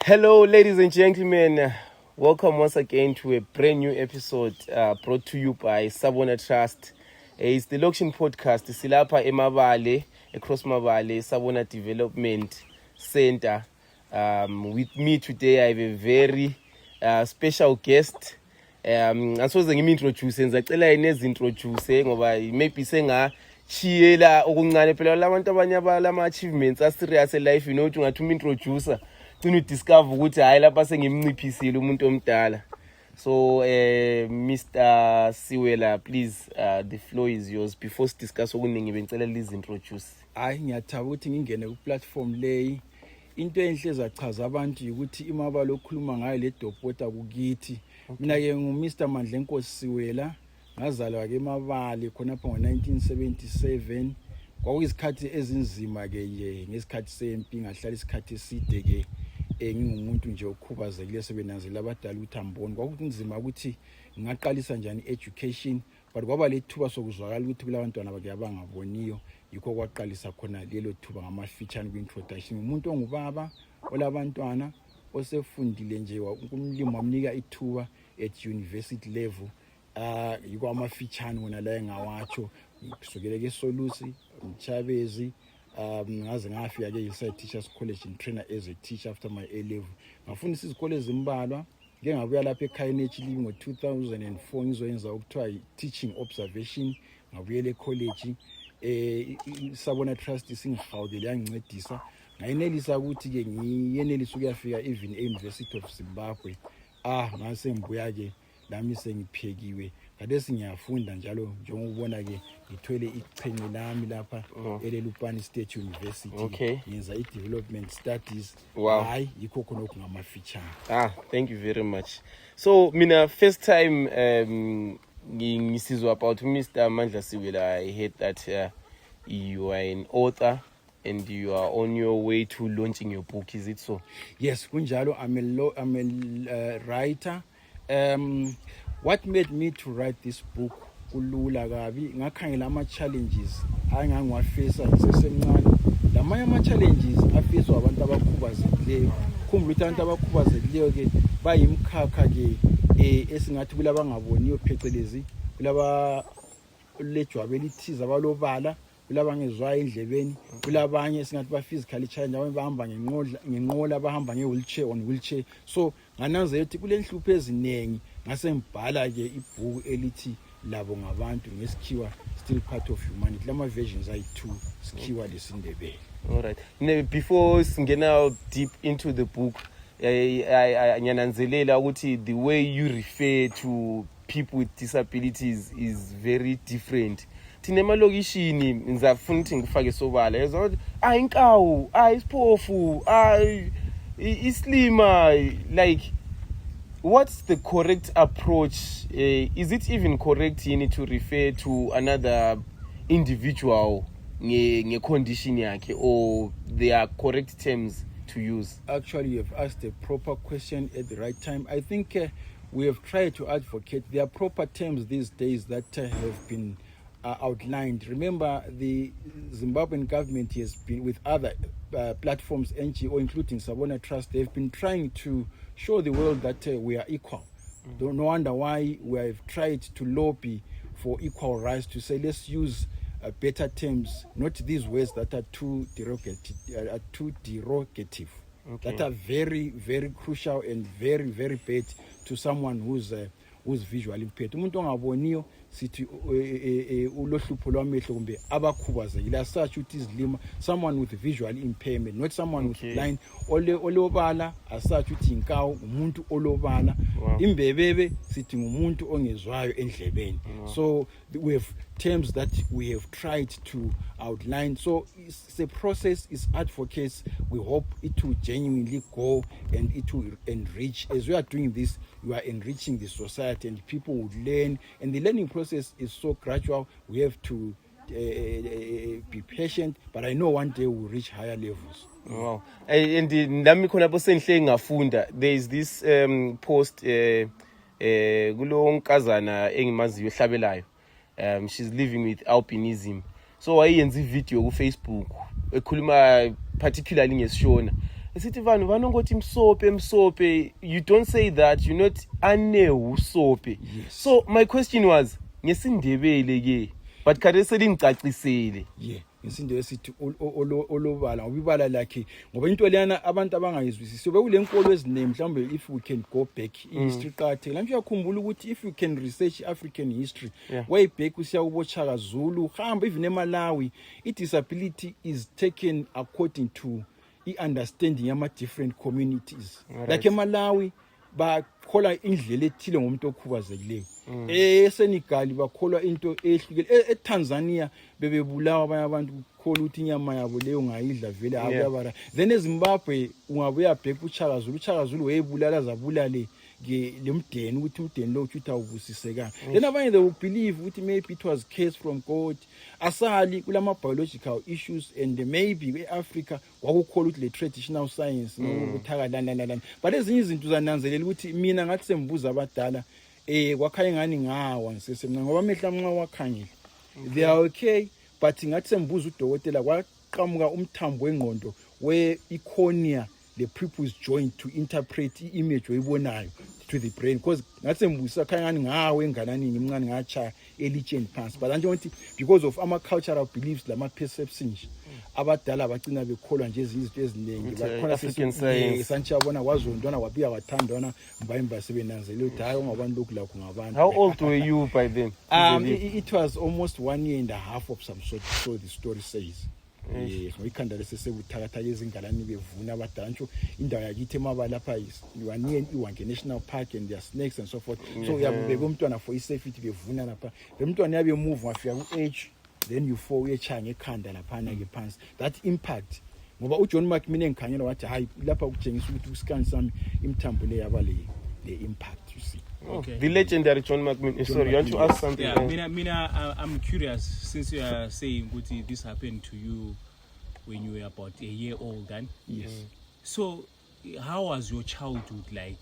Hello, ladies and gentlemen. Welcome once again to a brand new episode brought to you by Sabona Trust. It's the Lokshin Podcast. Silapa Emabale, across Mabale, Sabona Development Center. With me today, I have a very special guest. Asoze ngimi-introduce ngizacela introduce ngoba maybe sengachiyela okuncane phela labantu abanye abalama-achievements aserious elife ukuthi ungathi uma-introducer ugcine udiscover ukuthi hayi lapha sengimnciphisile umuntu omdala. So Mr. Siwela, please, the floor is yours. Before sidiscuss okuningi bengicela lizi-introduce. Hayi ngiyathaba ukuthi ngingene ku-platform leyi. Into enhle ezachaza abantu ukuthi imabalo okhuluma ngayo le dopota kukithi. Mina ke ngu-Mr. Mandlenkosi Siwela, ngazalwa ke eMabale khonapha ngo-1977. Kwakuyisikhathi ezinzima ke nje ngesikhathi sempi, ngahlala isikhathi eside ke ngingumuntu nje okhubazekile sebenanzela abadala ukuthi amboni. Kwakunzima ukuthi ngingaqalisa njani education, but kwaba lethuba sokuzwakala ukuthi kulabantwana bake abangaboniyo, yikho kwaqalisa khona lelo thuba ngamafitshane ku-introduction. Umuntu ongubaba olabantwana osefundile nje umlimi wamnika ithuba at university level. Yikho amafitshane wona la engawatsho kusukela ke Solusi, Mchabezi, ngaze ngafika ke Hillside Teachers College in trainer as a teacher after my A level. Ngafundisa izikole ezimbalwa, ngeke ngabuya lapha eKhayenechi ngo-2004 ngizoyenza ukuthiwa teaching observation, ngabuyela ecollege. Sabona Trust singihawukele yangincedisa, ngayenelisa ukuthi ke ngiyenelisa ukuyafika even e-University of Zimbabwe. Ngase ngibuya ke lami sengiphekiwe, kade singiyafunda njalo njengokubona ke ngithwele ichenye lami lapha eLupane State University. Okay. Ngenza i-development studies. Wow. Hayi yikho khona okungamafitshane. Thank you very much. So mina first time ngisizwa about Mr. Mandla Siwela, I heard that you are an author and you are on your way to launching your book. Is it so? Yes, kunjalo. I'm a writer. What made me to write this book kulula kabi ngakhangela ama-challenges angangiwafesa ngisesemncane. Lamanye ama-challenges afiswa abantu abakhubazekileyo. Khumbula ukuthi abantu abakhubazekileyo ke bayimkhakha ke esingathi kulaba ngaboniyo phecelezi kulaba lejwabe lithiza abalobala, kulaba ngezwayo endlebeni, kulabanye esingathi ba physically challenge abanye bahamba ngenqola bahamba nge-wheelchair on wheelchair. So ngananzela ukuthi kule nhlupho ezinengi ngase ngibhala ke ibhuku elithi labo ngabantu ngesikhiwa still part of humanity. Lama versions ayi-2 sikhiwa lesindebele. All right. Before singena deep into the book, ngiyananzelela ukuthi the way you refer to people with disabilities is very different. Thina emalokishini ngizafuna ukuthi ngifake sobala yazwa ukuthi inkawu, isiphofu, islima, like what's the correct approach? Is it even correct you need to refer to another individual nge-condition yakhe, or there are correct terms to use? Actually, you have asked a proper question at the right time. I think we have tried to advocate. There are proper terms these days that have been outlined. Remember, the Zimbabwean government has been, with other platforms, NGO, including Sabona Trust, they've been trying to show the world that we are equal. No wonder why we have tried to lobby for equal rights, to say let's use better terms, not these words that are too derogative, Okay. that are very, very crucial and very, very bad to someone who's visually impaired. Umuntu ongaboniyo sithi ulohlupho lwamehlo kumbe abakhubazekile, asathu ukuthi izilima, someone with visual impairment, not someone with blind. Olobala asathu ukuthi inkawu umuntu olobala. Imbebebe sithi ngumuntu ongezwayo endlebeni. So we have terms that we have tried to outline. So it's a process, it's advocates. We hope it will genuinely go and it will enrich. As we are doing this, we are enriching the society and people would learn. And the learning process is so gradual. We have to be patient, but I know one day we'll reach higher levels. Wow. And nami khona bosenhle ngafunda, there is this post kulo nkazana engimaziyo ehlabelayo. She's living with albinism. So wayenza ivideo ku Facebook ekhuluma particularly ngesishona esithi vanhu vanongoti msope, you don't say that, you're not usope. So my question was ngesindebele ke, but kade selingicacisele. Yeah, ngesindo esithi olobala ngoba ibala lakhe ngoba into leyana abantu abangayizwisisi so bekulenkolo ezinene mhlawumbe if we can go back history qathe la ngiyakhumbula ukuthi if you can research African history way back usiya kubochaka Zulu hamba even eMalawi disability is taken according to understanding yama different communities like eMalawi bakholwa indlela ethile ngomuntu okhubazekileyo eSenegal bakholwa into ehlukile eTanzania bebebulawa abanye abantu ukholwa ukuthi inyama yabo leyo ngayidla vele abuyabara then eZimbabwe ungabuya bheka uChaka Zulu wayebulala zabulale ke lemdeni ukuthi umdeni lo uthi awubusisekanga then abanye they will believe ukuthi maybe it was case from God asali kulama biological issues and maybe eAfrica wakukholwa ukuthi le traditional science nokuthaka la but ezinye izinto zananzelela ukuthi mina ngathi sembuza abadala kwakhaya ngani ngawa ngisesemncane ngoba amehla nxa wakhangile they are okay but ngathi sembuza udokotela kwaqhamuka umthambo wengqondo we cornea the pupils joint to interpret image oyibonayo to the brain because ngathi sembuza khaya ngani ngawe enganani ngimncane ngacha elitsheni phansi but nje ukuthi because of ama cultural beliefs lama perceptions abadala bagcina bekholwa nje izinto eziningi bakhona santsha yabona wazondwana wabiya wathandana mbayimba sebenanzele ukuthi hayi ngabantu lokhu lakho ngabantu. How old were you by then? It was almost 1 year and a half of some sort, so the story says. Yes, ngoyikhanda lesesekuthakatha ezingalani bevuna abadala ntsho indawo yakithi emaba lapha you are near iWange National Park and there are snakes and so forth so uyabubeka umntwana for isafety bevuna lapha le mntwana yabe move wafika ku-age then you fall uyechanga ekhanda laphana ke phansi that impact ngoba uJohn Mark mina engikhanyela wathi hayi lapha ukutshengisa ukuthi uscan sami imthambo le yaba le impact you see. Okay. The legendary John McMinn. Sorry, you want to ask something? Yeah, Mina, I'm curious since you are saying this happened to you when you were about a year old then. Yes. So how was your childhood like?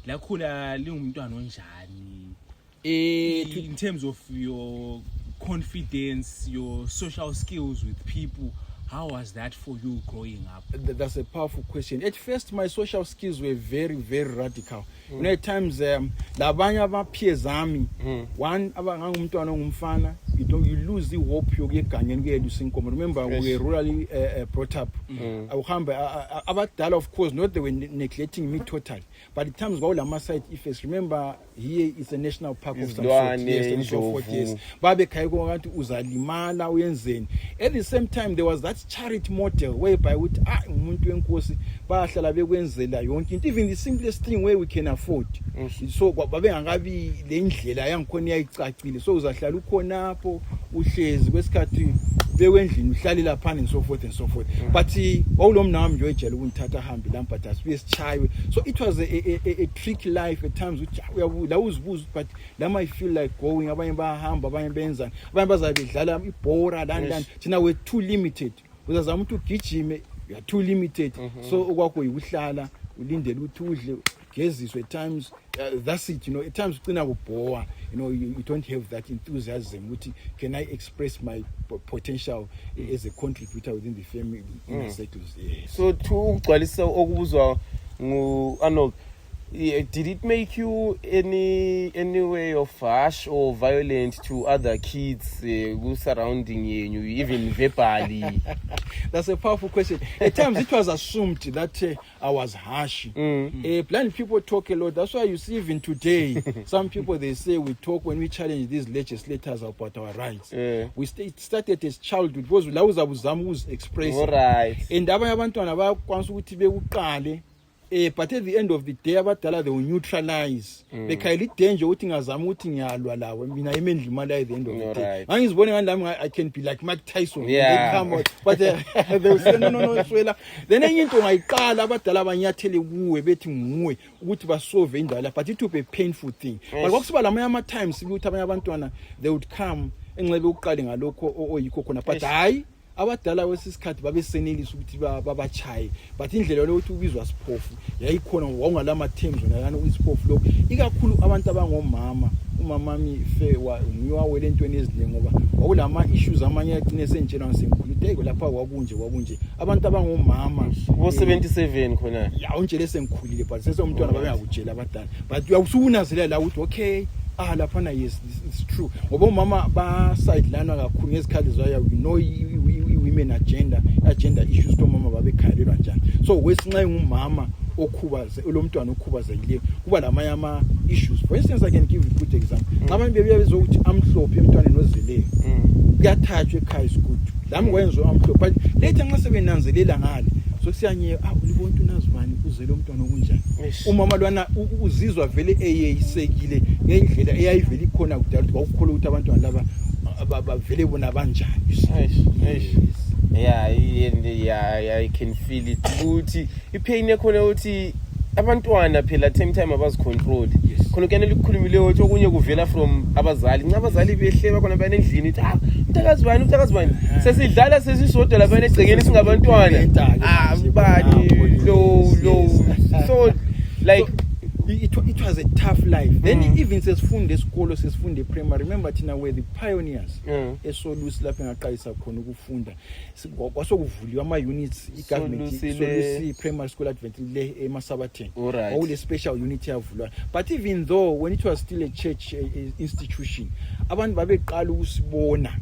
Lakhula lingumntwana onjani? In terms of your confidence, your social skills with people, how was that for you growing up? That's a powerful question. At first, my social skills were very, very radical. You know, at times, labanye abapeers ami, one abangumntwana ongumfana, you lose the hope yokuyegangeni kuyelusa inkomo. Remember, we were rurally brought up. Abadala, of course, not they were neglecting me totally. But at times, my side effects. Remember, here is a national park of some sort. Yes, so forth. Yes. Babe kayiko ngathi uzalimala uyenzeni. At the same time, there was that charity model whereby with umuntu wenkosi bahlala bekwenzela yonke into, even the simplest thing where we can afford. So babengakabi le ndlela yangikhona iyayicacile. So uzahlala ukhonapho uhlezi kwesikhathi bewendlini uhlali lapha and so forth and so forth. But wawulomnami nje ejela ukungithatha hambi lampa dasbe sichayiwe. So it was a tricky life at times which la uzibuza but lama I feel like going abanye bahamba abanye benza abanye bazabe bedlala ibhora lani thina we too limited. Uzazama ukuthi ugijime you are too limited. So okwakho uyuhlala ulindele ukuthi udle geziswe at times that's it, you know, at times ugcina kubhowa, you know, you don't have that enthusiasm ukuthi can I express my potential as a contributor within the family in the circles. So to ugcwalisa okubuzwa ngu Arnold, did it make you any way of harsh or violent to other kids who surrounding you, even verbally? That's a powerful question. At times it was assumed that I was harsh. Blind people talk a lot. That's why you see even today, some people they say we talk when we challenge these legislators about our rights. We started as childhood because la uzabuzama who's expressing. All right. And abanye abantwana bayakwanisa ukuthi bekuqale. But at the end of the day abadala they will neutralize. Bekhayela danger ukuthi ngazama ukuthi ngiyalwa lawo mina imendla imali at the end of the day. Ngizibone ngandami I can be like Mike Tyson. They come out, but they will say no swela. Then enye into ngayiqala abadala abanyathele kuwe bethi nguwe ukuthi basolve indaba, but it will be a painful thing. But kwakusiba lamanye ama times ukuthi abanye abantwana they would come enxebe ukuqale ngalokho oyikho khona, but hayi abadala wesisikhathi babesenelisa ukuthi babachaye but indlela lokuthi ubizwa siphofu yayikhona wawungalama terms wona yana usiphofu lo ikakhulu abantu abangomama umamami fe ngiwawele entweni eziningi ngoba wakulama issues amanye agcine sentshelwa ngisengikhuluteke lapha kwakunje abantu abangomama wo 77 khona ya unjele sengikhulile but sesomntwana babengakutshela abadala but uyawusunazelela la ukuthi okay laphana yes it's true ngoba umama ba sideline kakhulu ngezikhali zayo women agenda issues to mama babekhalelwa njani so wesinxa ngumama okhubaze lo mntwana okhubazekile kuba lamanye issues for instance I can give you a good example abantu bebeyazo ukuthi amhlophe emntwaneni ozeleyo kuyathathwa ekhaya isikhudu lami kwenzo amhlophe but later nxa sebenanzelela ngale so siyanye ulibona unazibani uzele umntwana okunjani umama lwana uzizwa vele eyeyisekile ngendlela eyayivela ikhona kudala ukuthi kwakukholwa ukuthi abantwana laba vele bona banjani yeah I can feel it ukuthi ipain ekhona ukuthi abantwana phela time abazicontrol khona kuyanele ukukhulumile ukuthi okunye kuvela from abazali abazali behleba khona bayana endlini ithi umntakazibani sesidlala sesisodwa lapha egcekeni singabantwana bani lo so like it was a tough life then even sesifunde esikolo sesifunde primary remember thina were the pioneers esolusi lapha engaqalisa khona ukufunda kwasokuvuliwa ama units igovernment solusi primary school advent le eMasabatheni awule special unit yavulwa but even though when it was still a church institution abantu babeqala ukusibona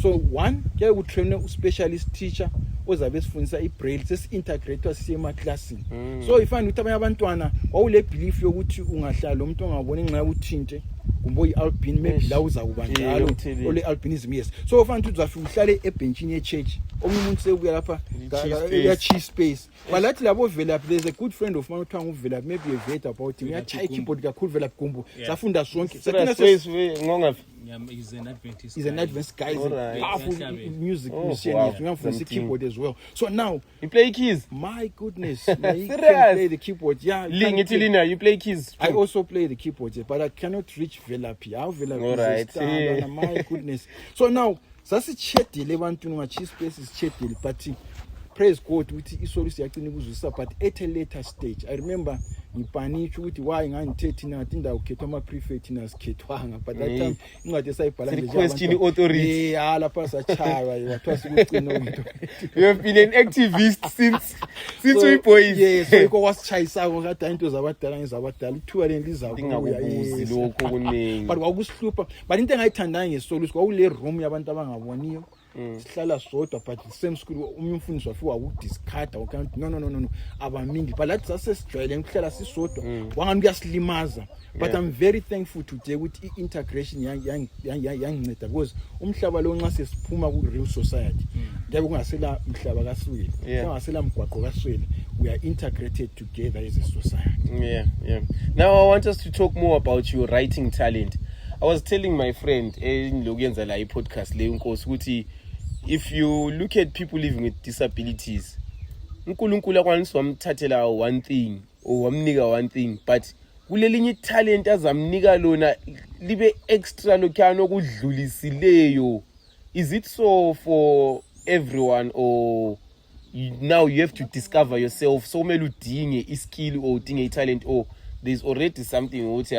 so one ke ku train a specialist teacher ozabe sifundisa ibraille sesi-integrate sisema classini so ifana ukuthi abanye abantwana wawule belief yokuthi ungahlala lo muntu ongabona inxa yokuthinte kumbe uyi-albin maybe la uza kuba njalo ole albinism yes so ufana ukuthi uzafika uhlale ebenchini ye-church omunye umuntu sekubuya lapha ya-chi space balathi labo Velaphi there's a good friend of mine othiwa nguVelaphi maybe a vet about him uyachaya ikeyboard kakhulu Velaphi Gumbo safunda sonke he's an Adventist he's an Adventist guy he's a powerful music musician he's from the keyboard as well so now you play keys my goodness he can play the keyboard you play keys I also play the keyboard but I cannot reach Velaphi Velaphi is a star my goodness so now sasichedile abantu ngachi space isichedile but praise God ukuthi isolusi yaqina ukuzwisa but at a later stage I remember ngipanicha ukuthi why ngangithethe nathi indawo khethwa ama prefect nasikhethwanga but that time incwadi esayibhala nje question authority lapha sachaywa wathwa sikucina umuntu you have been an activist since we boys yes so iko wasichayisako kade into zabadala ngizabadala ithuba leliza kuya lokho kuningi but kwakusihlupha but into engayithandanga ngesolusi kwakule room yabantu abangaboniyo sihlala sodwa but the same school umfundisi wafika ukudiscarda ukanti no abamingi but lathi sasesijwayele ukuhlala sisodwa wangani kuyasilimaza but I'm very thankful today ukuthi integration yanginceda because umhlaba lo nxa sesiphuma ku real society njengoba kungasela mhlaba kaSwele kungasela mgwaqo kaSwele we are integrated together as a society yeah now I want us to talk more about your writing talent. I was telling my friend lokuyenza la i-podcast le unkosi ukuthi if you look at people living with disabilities uNkulunkulu akwanisa wamthathela one thing or wamnika one thing but kulelinye talent azamnika lona libe extra lokhana okudlulisileyo is it so for everyone or now you have to discover yourself so kumele udinge iskill or udinge italent or there's already something ukuthi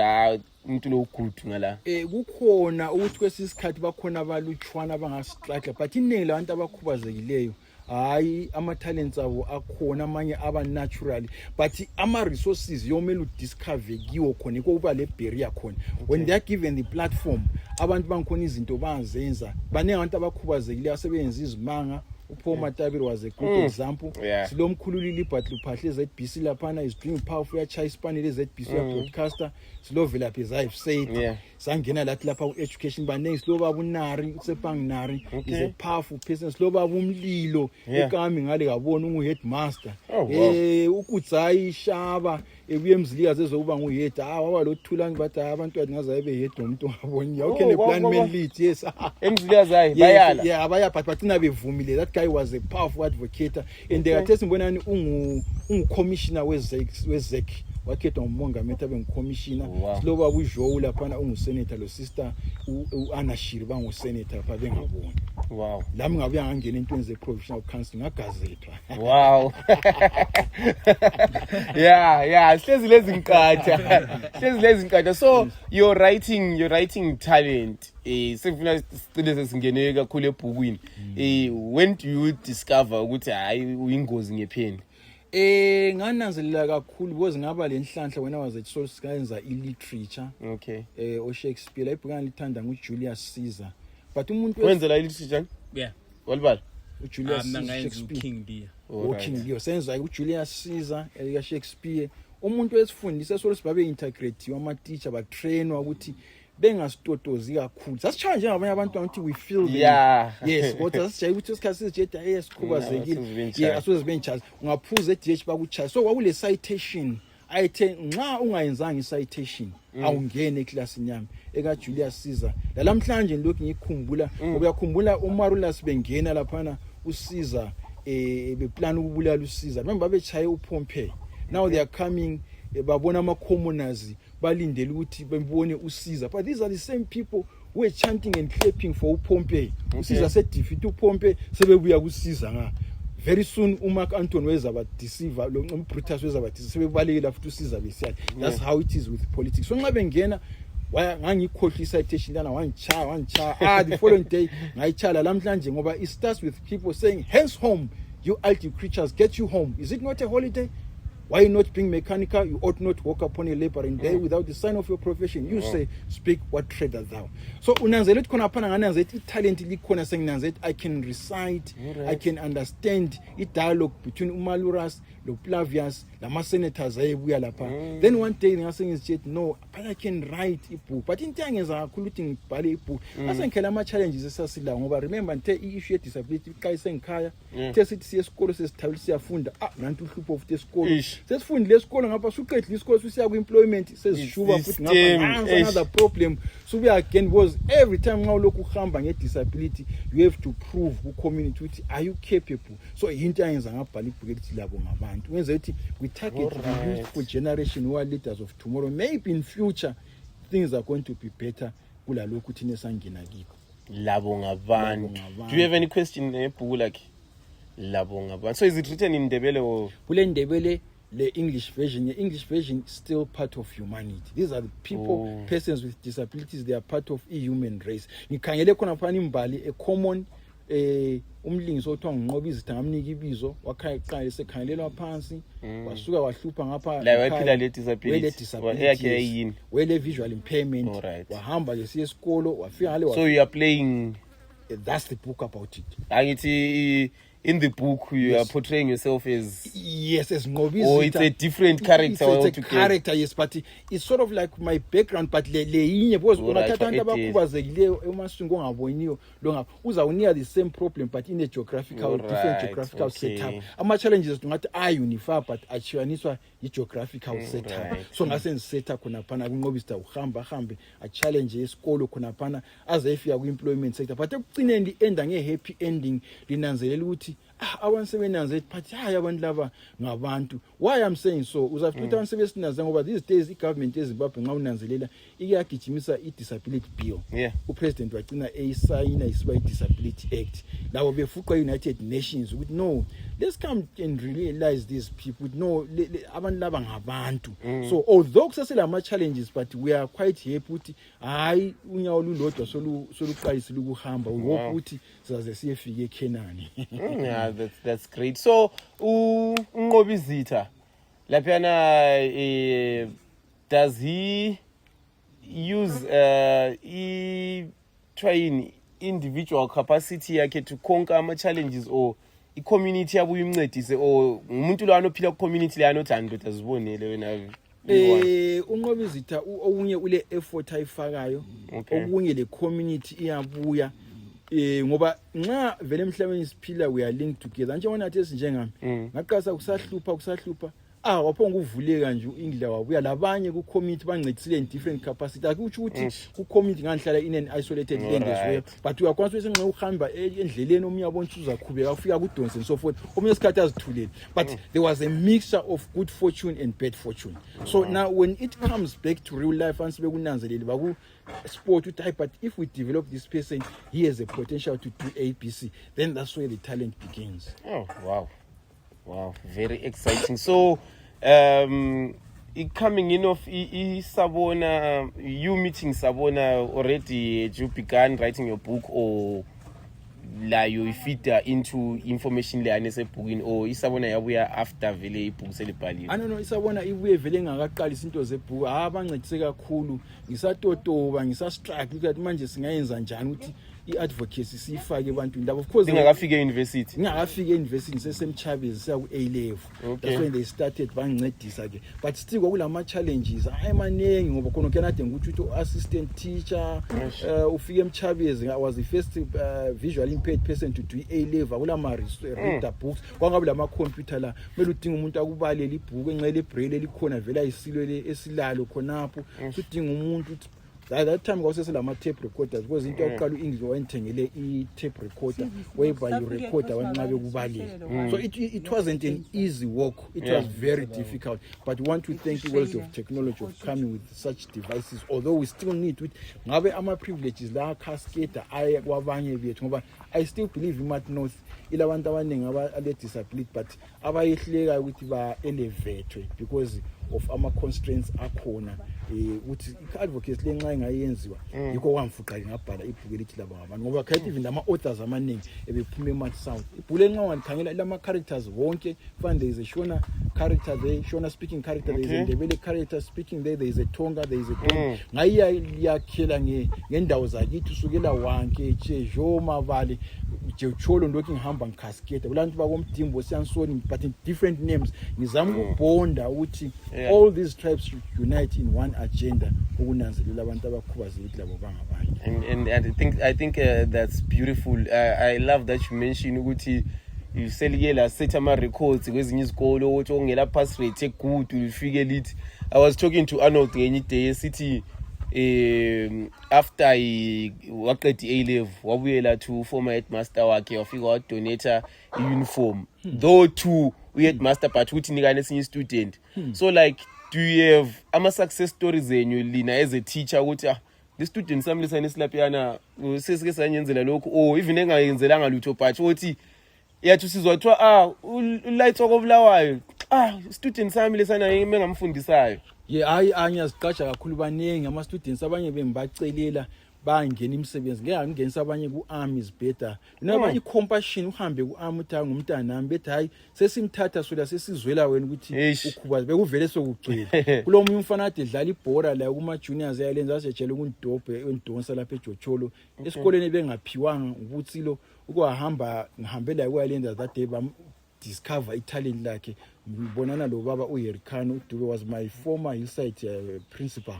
umuntu lo good ngala kukhona ukuthi kwesisikhathi bakhona abalutshwana abangastruggle but iningi labantu abakhubazekileyo hayi ama talents abo akhona amanye aba natural but ama resources yomela udiscover kiwo khona kuba le barrier khona when they are given the platform abantu bangikhona izinto bazenza baningi abantu abakhubazekileyo asebenza izimanga uPaul Matabiri was a good example silomkhululile but luphahle ZBC laphana is doing powerful chai ispanile ZBC broadcaster silo Velaphi as I've said sangena lathi lapha ku education baningi silo baba uNari uSepanginari is a powerful person silo baba umlilo ekami ngale ngabona ungu headmaster ukutsayi shaba ebuye emzilikazi ezokuba nguyedwa waba lothulani bathi abantwana ngaze beyedwa umuntu ongaboni how can a blind man lead yes emzilikazi hayi bayala yeah abaya but bagcina bevumile that guy was a powerful advocate and ngathi simbonani ungumcommissioner wezek wakhethwa ngumongameli abe ngicommissioner siloba uJoe lapha ungusenator lo sister uAnashiri bangusenator lapha bengaboni wow lami ngabuya ngangena entweni ze-provincial council ngagazethwa wow yeah hlezi lezi nkatha so your writing talent sifuna sicile sesingene kakhulu ebhukwini when do you discover ukuthi hayi uyingozi ngepheni ngananzelela kakhulu because ngaba lenhlanhla when I was at Source kayenza iliterature okay o Shakespeare ibhukana lithanda nguJulius Caesar but umuntu wenzela iliterature yeah walibala uJulius Shakespeare King Lear senza uJulius Caesar elika Shakespeare umuntu wesifundise Source babe integrate ama teacher ba trainwa ukuthi bengasitotozi kakhulu sasishaya njengabanye abantu ukuthi we feel yes kodwa sasijaya ukuthi isikhathi sijeda esikhubazekile yeah asoze benchaza ungaphuza eDH bakuchaza so kwakule citation ayithe nxa ungayenzanga citation awungene eclassini yami eka Julius Caesar lalamhlanje lokhu ngikhumbula uyakhumbula uMarulus bengena laphana uCaesar beplan ukubulala uCaesar remember babechaya uPompey now they are coming babona ama commoners balindele ukuthi bembone uCaesar but these are the same people who were chanting and clapping for uPompey uCaesar said defeat uPompey sebebuya kuCaesar nga very soon uMark Antony wezaba deceive lo Brutus wezaba deceive sebebalekela futhi uCaesar besiyali that's how it is with politics so nxa bengena ngangikhohlisa citation lana wangichaya the following day ngayichala lamhlanje ngoba it starts with people saying hence home you ugly creatures get you home is it not a holiday why not being mechanical you ought not walk upon a laboring day without the sign of your profession you say speak what trade thou so unanzela ukuthi khona phana ngananze ukuthi italent likhona senginanze ukuthi I can recite I can understand I dialogue between uMalurus lo Flavius lama senators ayebuya lapha then one day ngase ngizithi no but I can write a book but into yangenza kakhulu ukuthi ngibhale ibook asengikhela ama challenges esasila ngoba remember nte issue ye disability iqayise ngikhaya the sithi siye esikolo sesithabile siyafunda nanti uhlupho futhi esikolo sesifundile esikolo ngapha suqedile isikolo susiya ku employment sesishuba futhi ngapha another problem so we again was every time nxa lokhu uhamba nge disability you have to prove ku community ukuthi are you capable so into yangenza ngabhala ibook elithi labo ngabantu wenza ukuthi we target the youthful generation who are leaders of tomorrow maybe in future things are going to be better kulalokhu thina sangena kiko labo ngabantu do you have any question ebhuku lakhe labo ngabantu so is it written in Ndebele or kule Ndebele the English version is still part of humanity these are the people persons with disabilities they are part of a human race ngikhangele khona phana imbali a common umlingiso othiwa nginqoba izitha ngamnika ibizo wakhaya esekhangelelwa phansi wasuka wahlupha ngapha la waphila le disability yakhe yini wele visual impairment wahamba lesiye esikolo wafika ngale so you are playing that's the book about it angithi in the book you are portraying yourself as yes as Ngobizita or it's a different character it's a character yes but it's sort of like my background but le yinye because ungathatha abantu abakhubazekileyo emasungu ongaboniyo lo ngapha uzawunika the same problem but in a geographical different geographical setup ama challenges ngathi unify but achiwaniswa i geographical setup so ngase set up khona phana kunqobisa uhamba a challenge esikolo khona phana aze efika ku employment sector but ekucineni enda nge happy ending linanzelela ukuthi abantu sebenanze but hayi abantu laba ngabantu why I'm saying so uzafika abantu sebesinaza ngoba these days igovernment eZimbabwe nxa unanzelela iyagijimisa i-disability bill upresident wagcina eyisayina isiba i-disability act labo befuqa United Nations ukuthi no let's come and realize these people no abantu laba ngabantu so although kusasela ama challenges but we are quite happy ukuthi hayi unyawo lulodwa soluqalisile ukuhamba ukuthi sizaze siyefika eKenani yeah that's great so uNqobizitha laphana does he use train individual capacity yakhe to conquer ama challenges or i-community yabo imncedise or umuntu lo anophila ku-community le anothanda ukuthi azibonele wena uNqobizitha okunye ule effort ayifakayo okunye le community iyabuya ngoba nxa vele emhlabeni siphila we are linked together nje wona athi esinjengami ngaqasa kusahlupha waphonga uvuleka nje indlela wabuya labanye ku committee bancedisile in different capacity akuthi ukuthi ku committee nganhlala in an isolated land as well but uyakwazi ukuthi nxa uhamba endleleni omunye yabona ukuthi uzakhubeka ufika ku Donse and so forth omunye isikhathi azithulele but there was a mixture of good fortune and bad fortune so now when it comes back to real life ansibe kunanzelele baku sport uthi but if we develop this person he has a potential to do ABC then that's where the talent begins. Wow, very exciting. So, coming in of Sabona, you meeting Sabona already, you began writing your book or like you fit into information le anese book or Isabona yabuya after vele ibook selibhaliwe? No, Isabona ibuye vele ngakaqala izinto zebhuku abancedise kakhulu ngisatotoba ngisastruggle ukuthi manje singayenza njani ukuthi i-advocacy siyifake ebantwini labo of course ngingakafika e-university ngisesemchabezi siya ku-A level that's when they started bangincedisa ke but still kwakulama challenges ayemaningi ngoba khona kenade ukuthi assistant teacher ufike emchabezi I was the first visually impaired person to do A level kulama reader books kwangabe lama computer la kumele udinga umuntu akubalela ibhuku enxele braille likhona vela isilo esilalo khonapho udinga umuntu that time kwaseselama tape recorders because into yokuqala uEnglish wayengithengele i-tape recorder whereby you recorder wanqabe kubalela so it wasn't an easy work it was very difficult but we want to thank the world of technology of coming with such devices although we still need with ngabe ama privileges la cascade aya kwabanye bethu ngoba I still believe iMath ilabantu abaningi abale disability but abayehleka ukuthi ba elevate because of ama constraints akhona ukuthi i-advocacy lenxa engayenziwa yikho kwamfuqa ngabhala ibhuku elithi laba ngabantu ngoba khayithi even ama authors amaningi ebephuma eMath Sound ibhuku lenxa wangikhangela lama characters wonke find there is a Shona character there Shona speaking character there is a Ndebele character speaking there is a Tonga there is a Tonga ngayiyakhela ngendawo zakithi usukela wanke Jejo Mavale Jecholo ndoki ngihamba ngicascade kulantu bakomdimbo siyansoni but in different names ngizama ukubonda ukuthi all these tribes should unite in one agenda ukunanzelela abantu abakhubazekile labo bangabanye and I think that's beautiful. I love that you mention ukuthi you seliyela set ama records kwezinye izikolo ukuthi ongela pass rate good ufike lithi I was talking to Arnold ngenye day sithi after waqeda A level wabuyela to former headmaster wakhe wafika wa donate uniform though to headmaster but uthi nikane esinye student so like do you have ama success stories zenyu lina as a teacher ukuthi the student sami lesane silaphiyana sesike sanyenzela lokho even engayenzelanga lutho but uthi yathi sizwa kuthiwa ulight okobulawayo student sami lesana engamfundisayo hayi anyaziqasha kakhulu baningi ama students abanye bembacelela bangena imisebenzi ngeke ngingenisa abanye ku army is better noma i-compassion uhambe ku army uthi ngumntana nami bethi hayi sesimthatha sola sesizwela wena ukuthi ukhubaza bekuvele sokugcwele kulomunye umfana ade dlala ibhola la kuma juniors ayalenza asejele kundobhe endonsa lapha eJocholo esikoleni bengaphiwanga ukuthi lo ukuhamba ngihambela kwalenza that day bam discover italent lakhe ngibonana lo baba uHerikano uDube was my former hillside principal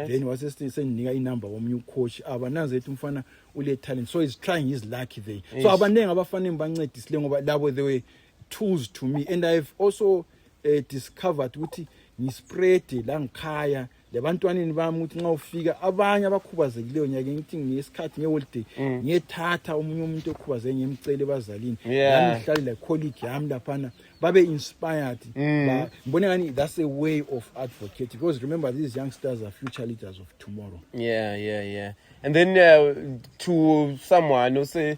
then wasesinika inumber womunye coach abananze ethi umfana ule talent so he's trying his luck there so abanenge abafana bancedisile ngoba labo they were tools to me and I've also discovered ukuthi ngispread la ngikhaya lebantwaneni bami ukuthi nxa ufika abanye abakhubazekileyo nyake ngithi ngesikhathi ngeholiday ngiyethatha omunye umuntu okhubazeke ngimcele bazalini nami ngihlale la colleague yami laphana babe inspired ngibone ngani that's a way of advocate because remember these youngsters are future leaders of tomorrow. And then to someone ose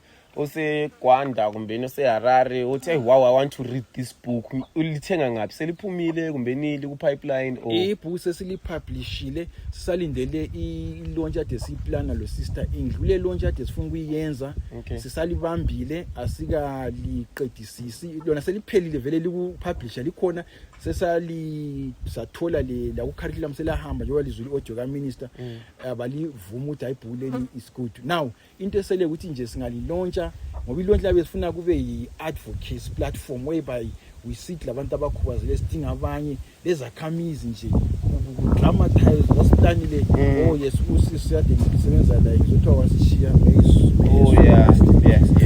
Gwanda kumbe ose Harare uthi wow I want to read this book ulithenga ngapi seliphumile kumbe nili ku pipeline or ibhuku sesilipublishile sisalindele i-launch ade siplana lo sister English kule launch ade sifuna ukuyenza sisalibambile asikaliqedisisi lona seliphelile vele liku-publisher likhona sathola la ku-curriculum selahamba njengoba lizwe i-audio ka-minister abalivuma ukuthi ibhuku leli is good now into esele ukuthi nje singalilontsha ngoba ilontsha labe sifuna kube yi-advocacy platform whereby we sit labantu abakhubazekile sidinga abanye lezakhamizi nje dramatize wasiplanile yes usisi yade ngisebenza la ngizothiwa wasishiya yes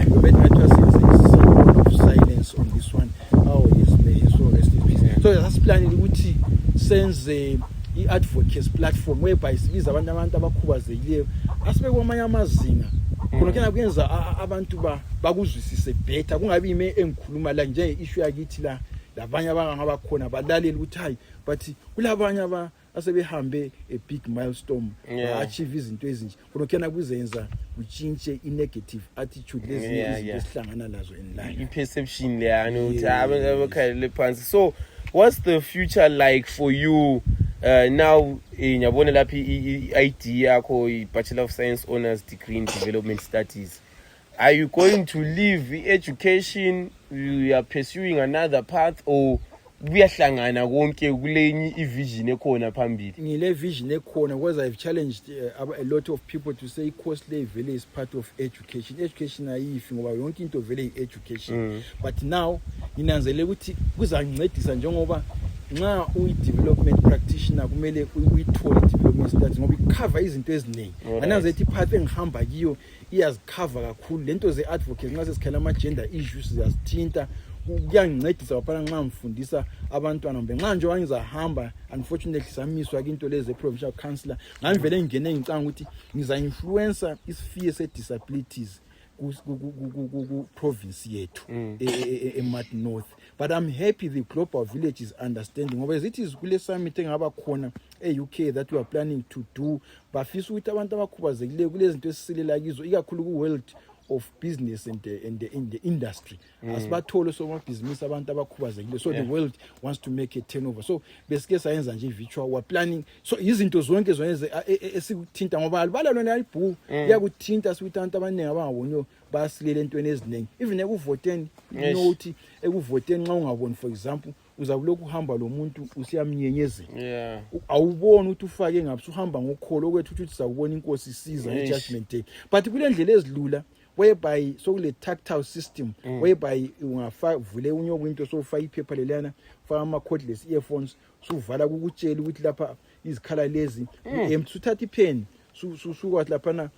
but I trust silence on this one yes may so rest in peace. So asiplanile ukuthi senze i-advocacy platform whereby sibiza abantu abakhubazekileyo asibe kwamanye amazinga khona kena kuyenza abantu bakuzwisise better kungabi ime engikhuluma la nje issue yakithi la labanye abangaba khona balalela ukuthi hayi but kulabanye asebehambe a big milestone achieve izinto ezinje khona kena kuzenza kuchintshe i-negative attitude lezinye izinto esihlangana lazo in life i-perception leyana ukuthi abakhalele phansi. So what's the future like for you now ngiyabona lapha i-ID yakho i-Bachelor of Science Honours Degree in Development Studies? Are you going to leave education? You are pursuing another path, or kuyahlangana konke kulenye i-vision ekhona phambili? Ngile vision ekhona because I've challenged a lot of people to say course level is part of education. Education ayifi ngoba yonke into vele i-education. But now nginanzele ukuthi kuzangincedisa njengoba nxa uyi-development practitioner kumele uyithole i-development studies ngoba icover izinto eziningi. Ananze ethi path engihamba kiyo iyazicover kakhulu lento ze-advocate nxa sesikhala ama-gender issues ziyazithinta kuyangincedisa phela nxa ngifundisa abantwana mbe nxa nje wangizahamba unfortunately samiswa into lezi provincial councillor ngivele ngene ngicanga ukuthi ngiza influencer isifie se-disabilities ku province yethu eMat North. But I'm happy the Global Village is understanding ngoba it is kule summit engaba khona e-UK that we are planning to do bafisa ukuthi abantu abakhubazekile kulezinto esiselela kizo ikakhulu ku-world of business and the industry asibathole somabhizinisi abantu abakhubazekile so the world wants to make a turnover so besike sayenza nje virtual we are planning so izinto zonke zonke esikuthinta ngoba alibala lona ibhuku yakuthinta sikuthi abantu abaningi abangabonyo basilela entweni eziningi even ekuvoteni nothi ekuvoteni nxa ungaboni for example uzabulokhu uhamba lo muntu usiyamnyenyezela awuboni ukuthi ufake ngaphi uhamba ngokholo okwethu ukuthi sizakubona inkosi isiza nge-judgment day but kule ndlela ezilula whereby so kule tactile system whereby ungavule unyobo into so ufaka iphepha lelana ufaka ama-cordless earphones suvala kukutshela ukuthi lapha izikhala lezi uthatha ipen sukwathi laphana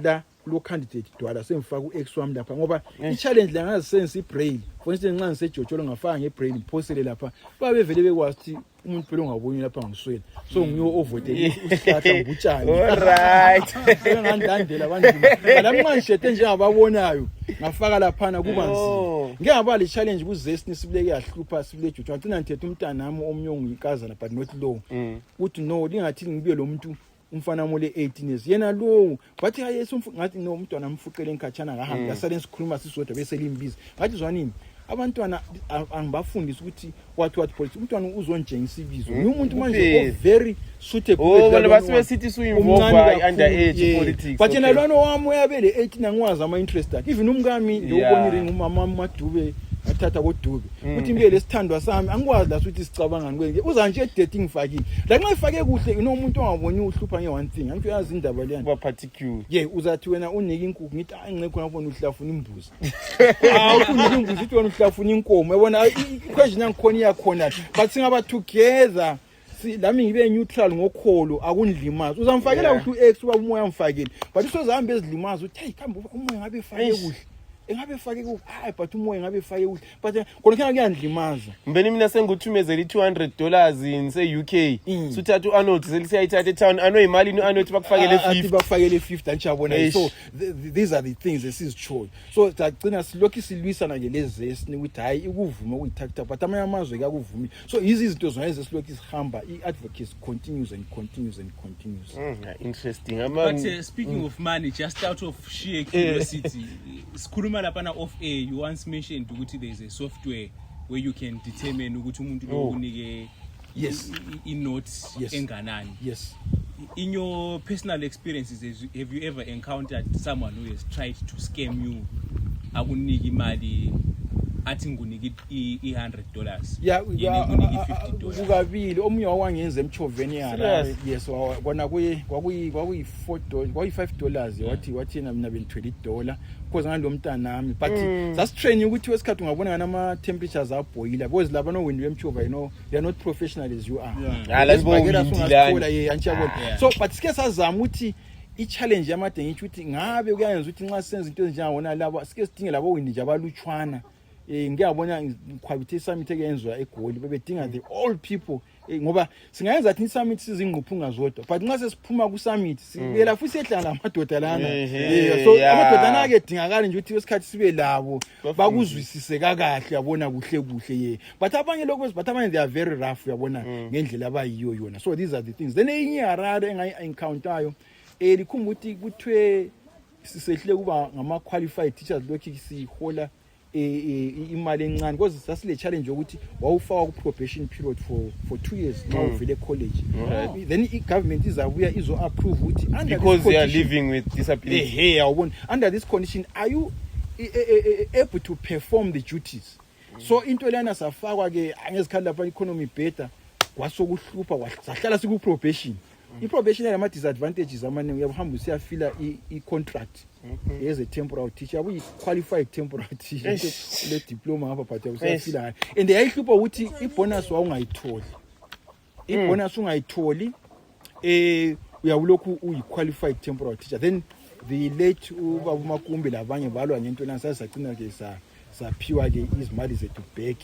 la kulo candidate dwala semfaka u-X wami lapha ngoba i-challenge la ngazisenza i-braille for instance nxa ngisejojolo ngafaka nge-braille ngiphosele lapha babevele bekwazi ukuthi umuntu phela ongaboni lapha ngiswela so ngiyo ovote usihlahla ngibutshani alright ngandandela abanzima lamnxa ngishete njengababonayo ngafaka laphana kuba nzima ngiyaba le challenge kuzesini sibuleke yahlupha sibule jojolo ngicina ngithethe umntana nami omnyongo inkazana but not low uthi no lingathi ngibuye lo muntu umfana mole 18 years yena lo bathi hayi ngathi no umntwana amfuqele enkhatshana ngahamba asale sikhuluma sisodwa bese limbiza ngathi zwanini abantwana angibafundisa ukuthi what policy umntwana uzonjengisa ibizo umuntu manje very suitable wona basebesithi suyinvolve underage politics but yena lona wami uyabele 18 angwazi ama interest akhe even umkami ngiyobonile ngumama Madube athatha kodube uthi mbe lesithandwa sami angikwazi la ukuthi sicabangani kwenye uza nje dating fakile la nxa ifake kuhle umuntu ongaboni uhlupha nge-one thing angithi uyazi indaba leyana kuba particular uzathi wena unike inkukhu ngithi ngekho ngabona uhlafuna imbuzi ukunike imbuzi uthi wena uhlafuna inkomo yabona i-question yangikhona iyakhona but singaba together lami ngibe neutral ngokholo akundlimaza uzamfakela ukuthi u-X uba umoya amfakile but usozahamba ezilimaza uthi hayi kambe umoya ngabe efake kuhle engabe fake ku hayi but umoya ngabe fake ukuthi but khona kana kuyandlimaza mbeni mina sengikuthumezela $200 in say UK suthatha uArnold selisiyayithatha etown anoyimalini uArnold bakufakele 50 bakufakele 50 anjabona so these are the things esizitshoyo so sagcina silokhu silwisana nje lezesini ukuthi hayi ikuvuma ukuyithatha but amanye amazwe akuvumi so izinto zonke ezesilokhu sihamba iadvocacy continues and continues and continues interesting but speaking of money just out of sheer curiosity sikhuluma lapha off air you once mentioned ukuthi there is a software where you can determine ukuthi umuntu lo unike i-notes enganani in your personal experiences have you ever encountered someone who has tried to scam you akunika imali athi ngunike $100 yena ngunike $50 ukabili omunye wangenza emchoveni yala kona kwakuyi $4 wathi yena mina bengithwele $1 because ngalo mntana nami but sasitrain ukuthi wesikhathi ungabona ngana ama temperatures aboila because laba no windu emchova they are not professional as you are so but sike sazama ukuthi i-challenge yamade ngithi ngabe kuyayenza ukuthi nxa senza into ezinjengawona laba sike sidinge labo windi nje abalutshwana ngiyabona quality summit ekenzwa eGoli bebedinga the all people ngoba singayenza thi summit sizingquphu ngazodwa but nxa sesiphuma ku summit sibuyela futhi ehlala amadoda lana so amadoda nake edingakala nje ukuthi wesikhathi sibe labo bakuzwisise kakahle yabona kuhle but abanye lokho but abanye they are very rough yabona ngendlela abayiyo yona so these are the things then enye harare engayi-encountayo likhumba ukuthi kuthiwe sisehle kuba ngama-qualified teachers lokhu sihola imali encane because sasile challenge ukuthi wawufaka ku-probation period for 2 years now uvele college then i-government izabuya izo-approve ukuthi because they are living with disability yawubona under this condition are you able to perform the duties so into lana safakwa-ke ngezikhathi lapha i-economy better kwasokuhlupha sahlala siku-probation i-probation yama-disadvantages amaningi uyabuhamba usiyafila i-contract as a temporary teacher yabuyi-qualified temporary teacher le diploma ngapha but usiyafila and yayihlupha ukuthi i-bonus wawungayitholi i-bonus ungayitholi uyawulokhu uyi-qualified temporary teacher then the late ubaba uMakumbi labanye balwa ngento lana sasagcina-ke saphiwa-ke izimali zethu back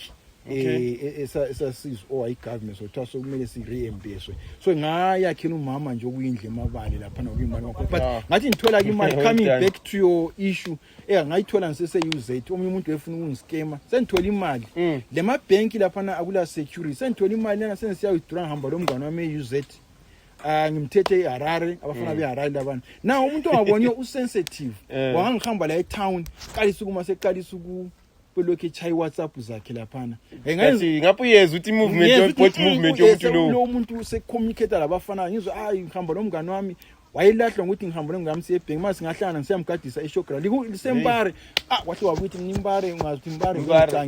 esasizo i-government sothiwa sokumele si-reimburswe so ngayakhela umama nje okuyindle emabali laphana kuyimali but ngathi ngithola-ke imali coming back to your issue ngayithola ngisese-UZ omunye umuntu efuna ukungiskema sengithola imali le mabhenki laphana akula security sengithola imali lana sengisiya-withdraw ngihamba lo mngane wami e-UZ ngimthethe eHarare abafana beHarare labana na umuntu ongaboniyo usensitive wangihamba la e-town qalisa ukuma seqalisa lokho echayi WhatsApp zakhe laphana ngapho uyeza uthi movement yomuntu lo muntu secommunicate labafana ngizwa ngihamba lo mngane wami wayilahlwa ukuthi ngihamba lo mngane siye ebhenki mase ngahlana ngisiyamgadisa eShogra lisempare wathi wabuthi ngimbare ungazi imbare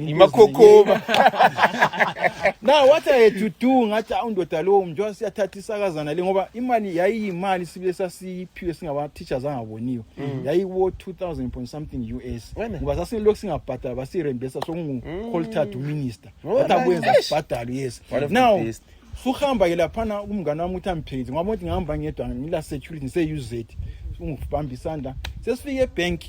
imakhokhoba now what I had to do ngathi undoda lo mnjwa siyathatha isakazana le ngoba imali yayiyimali sibile sasiphiwe singaba teachers angaboniyo yayiwo 2000 point something US ngoba sasilokhu singabhadala basireimburse sokungu call to minister bathabuyenza sibhadala yes now suhamba ke laphana umngane wami uthi ampheze ngoba uthi ngihamba ngedwa ngila security ngise-UZ ungibamba isandla sesifike ebank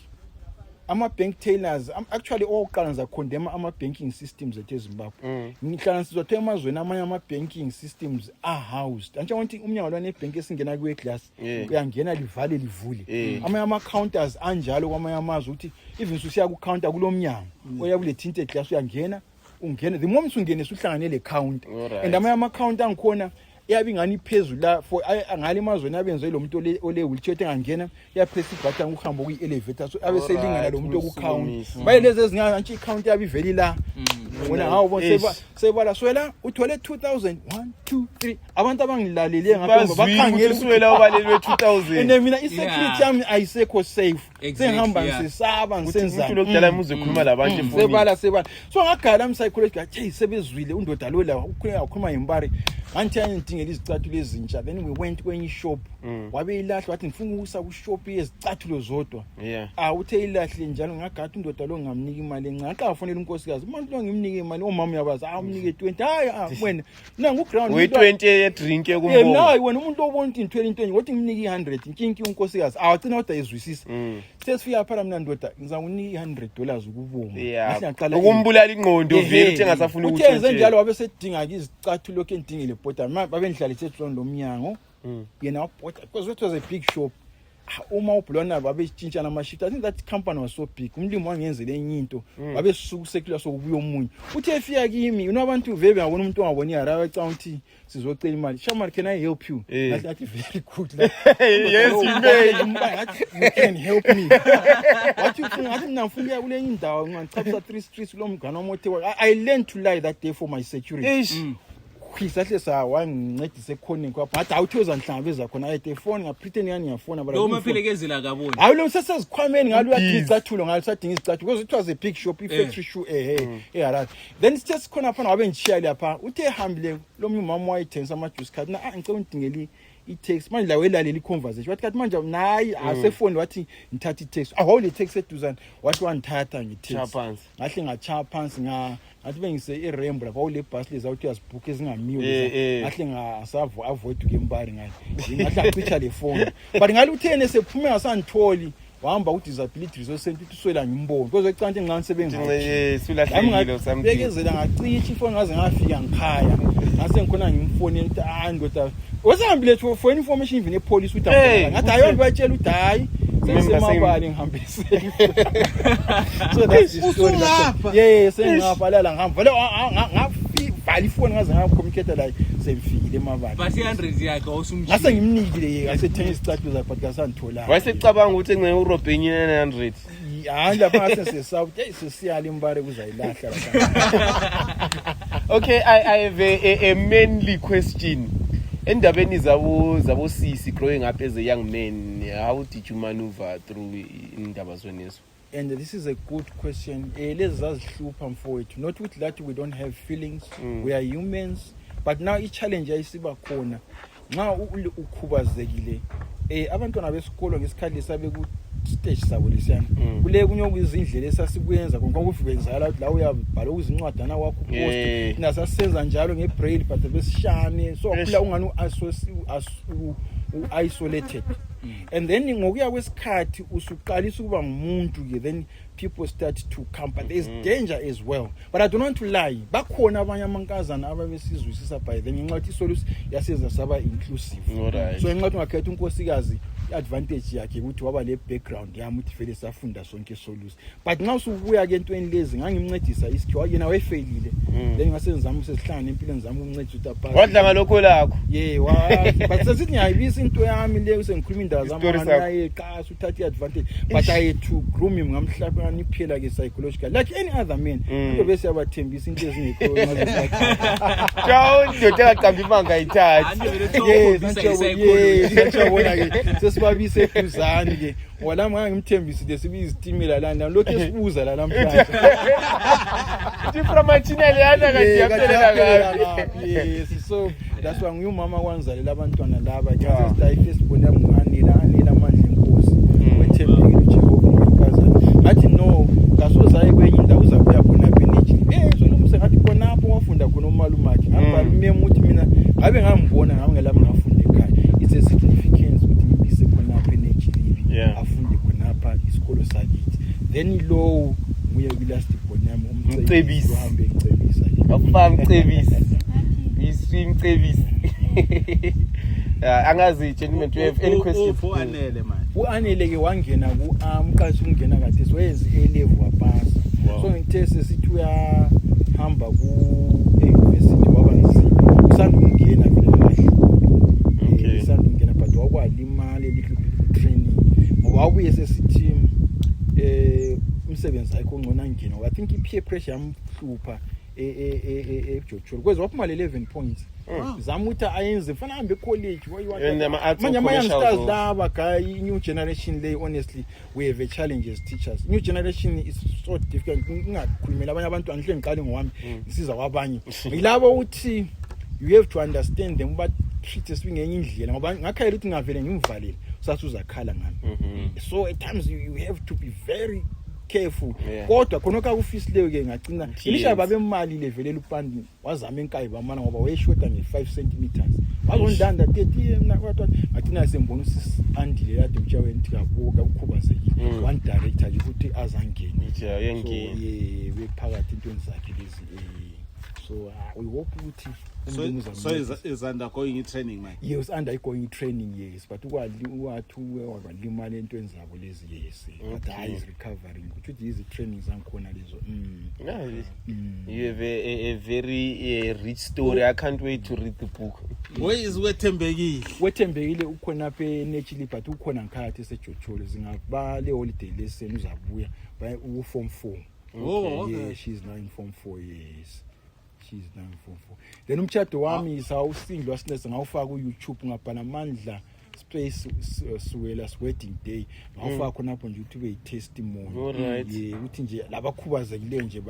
ama-bank tailors actually owokuqala ngizakhondema ama-banking systems ethu eZimbabwe ngihlala sizothe emazweni amanye ama-banking systems are-housed antsho umnyango lwanebhenki esingena kwe-glass uyangena livale livule amanye ama-counters anjalo kwamanye amazwe ukuthi even susiya ku-counter kulo mnyango oya kule tinted glass uyangena ungena the moment ungene usuhlangane le counter and amanye ama-counter angikhona yabe ngani phezulu la for ngale emazweni abenze lo muntu ole wheelchair engangena yapress ibutton ukuhamba kuyi-elevator so abe selingana lo muntu oku-count bayelezi ezingana nje i-count yabe iveli la wona hawo sebala swela uthole 2000 1 2 3 abantu abangilalele ngapha bakhangela uswela obalelwe 2000 and mina i-security yami ayisekho safe sengihamba ngisesaba ngisenza umuntu lokudala imuze khuluma labantu efoni sebala so ngagala psychology hey sebezwile undoda lo la ukhuluma imbari anti ngidingela izicathulo ezintsha then we went kwenye shop wabe ilahle wathi ngifuna ukusa ku shop yezicathulo zodwa uthe ilahle njalo ngagada undoda lo ngamnika imali encane aqafonela unkosikazi umuntu lo ngimnike imali omama yabazi umnike 20 hayi wena nangu ground we 20 ye drink ekumbongo hayi wena umuntu obona ukuthi 20 wathi ngimnike 100 inkinki unkosikazi awagcina kodwa ezwisisa sesifika phela mina ndoda ngizakunika $100 ukubonga ukumbulala ingqondo vele uthi engasafuna ukuthi uthenze njalo wabe sedinga izicathulo lokho endingile bhoda babe ndihlalise etshono lomnyango yena wabhoda because it was a big shop uma ubhlona babe tshintshana ama-shift I think that company was so big umlimi wangenzele enye into babe suku secular sokubuya omunye uthi efika kimi abantu vele ngabona umuntu ongaboni yara eca ukuthi sizocela imali Shaman can I help you ngathi very good yes you may you can help me wathi ufuna ngathi mina ngifuna kule indawo ngichapsa 3 streets lo mgana omote I learned to lie that day for my security khisahle sawangincedise ekhoneni kwa but awuthoza nhlangabeza khona ayetefoni ngapretend yani ngiyafona lo maphelekezela akaboni hayi lo sesezikhwameni ngalo uyadicathulo ngalo sadinga izicathulo because it was a big shop i-factory shoe eHarare then just khona phana wabe ngishiya lapha uthe ehambile lo mama wayithengisa ama-juice card ngicela undingele i-text manje la welalela i-conversation wathi kathi manje nayi asefoni wathi ngithatha i-text awule text eduzane wathi wangithatha ngi-text ngahle ngachaya phansi ngathi bengise irembo lapha ule bus lezi awuthi uyazibhuka ezingamiwe ngahle ngasavo-avoid ke mbari ngahle achitha le phone but ngale uthene sephume ngasangitholi wahamba ku-disability resource center uthi uswela ngimboni kodwa ecanta enginganisebenzi sulahlekile something bekezela ngacithi ifoni ngaze ngafika ngikhaya ngase ngikhona ngimfonela ukuthi hayi ndoda wasihambile for information even epolice ukuthi ngathi ayona bayatshela ukuthi hayi sesemabali ngihambisile so that's the story yeah sengingabhalala ngihamvala vala ifoni ngaze ngacommunicate la seyifikile emabali basi 100 yakhe awusumjini ngase ngimnikile yeke asethenga isicathulo but ngasanthola wayesecabanga ukuthi engeke urobhenye 900 hayi lapha ngase sesouth sesiyala imbare kuzayilahla okay I have a mainly question endabeni zabo sisi growing up as a young man, how did you maneuver through indaba zonezo? And this is a good question. Let's ask mfowethu. Not with that we don't have feelings. We are humans. But now each challenge ayisiba khona. Nxa ukhubazekile abantwana besikolo ngesikhathi sabe ku stage sabo lesiyana. Kule kunyokuzindlela esasikuyenza konke ukufezela ukuthi la uyabhala uzincwadana wakho post. Nasasenza njalo ngebraille but besishane. So kula ungani isolated. And then ngokuya kwesikhathi usuqalisa ukuba ngumuntu ke then people start to come but there is danger as well. But I don't want to lie. Bakhona abanye amankazana ababesizwisisa by then ngenxa ukuthi isolution yaseza saba inclusive. So ngenxa ukuthi ungakhetha unkosikazi advantage yakhe ukuthi waba le background yami ukuthi vele safunda sonke solution. But nxa usubuya ke entweni lezi ngangimncedisa isikhiwa yena wayefailile. Then ngasenzama usesihlangana empilweni zami umncedisa ukuthi apase. Wadla ngalokho lakho. Yeah, but sesithi ngiyayibisa into yami le usengikhuluma indaba zami naye qasa uthatha advantage but I had to groom him ngamhlaba niphela ke psychological like any other man. Into bese yabathembisa into ezingekho ngaze Ciao ndoda akaqamba imanga ayithatha. Yes, ngiyabona ke sesibabise kuzani ke wala ngangimthembisile sibe izitimela lana lokho esibuza la namhlanje. From machina leyana kanti yaphela ngapi. Yes, so that's why ngiyumama kwanzalela abantwana laba ke sesidayi Facebook yami nganela amandla enkosi wethembekile Jehova ngikazana athi no kasozayi kwenye indawo uzakuya khona phenage solumse ngathi khona apho wafunda khona umalumakhe ngabhala umeme uthi mina ngabe ngambona ngabe ngelami ngafunda ekhaya it's a significance ukuthi ngibise khona phenage libi afunde khona apha isikolo sakithi then lo nguye kulast bonami umcebisi uhambe ngicebisa akufaka umcebisi isimcebisi angazi gentlemen do you have any questions for Anele man uanele ke wangena ku umqashi ungena kade soyenza A-level wapasa so ngithe sithi uyahamba ku university waba nzima usanda ungena vele kahle usanda ungena but wakwalimali little training ngoba wabuye sesithi umsebenzi ayikho ngcono angena I think i-peer pressure yamhlupha eJoshua kweza waphuma le 11 points zama ukuthi ayenze mfana hambe college manje ama-youngsters laba guy new generation le honestly we have a challenge as teachers. New generation is so difficult ungakhulumela abanye abantu angihle ngiqale ngowami ngisiza kwabanye yilabo uthi you have to understand them but treat us ngenye indlela ngoba ngakhayela ukuthi ngavele ngimvalele usasuzakhala ngami so at times you have to be very careful kodwa khona kakufisileyo ke ngagcina ilisha babemali levelela upandi wazama enkayi bamana ngoba wayeshota nge5 cm wazondanda 30 na kwathi ngagcina sembona usandile yade utshawe nti kabuka ukhubazekile one director ukuthi azangene yengene bephakathi intweni zakhe lezi so we hope ukuthi so is undergoing training man. Yes, undergoing training yes but walimali entweni zabo lezi yes but I is recovering ukuthi izi trainings angikhona lezo you have a very rich story. I can't wait to read the book. Where is wethembekile ukhona apha eNechili but ukhona ngikhathi eseJocholo zingaba le holiday lesson uzabuya by form 4. Okay. Yeah, she's now in form 4 yes. She's now in form 4. Then umtshado wami isawusindwa sinese ngawufaka ku YouTube ngabhala amandla space suwela wedding day ngawufaka khona lapho nje ukuthi ube testimony yeah uthi nje labakhubazekileyo nje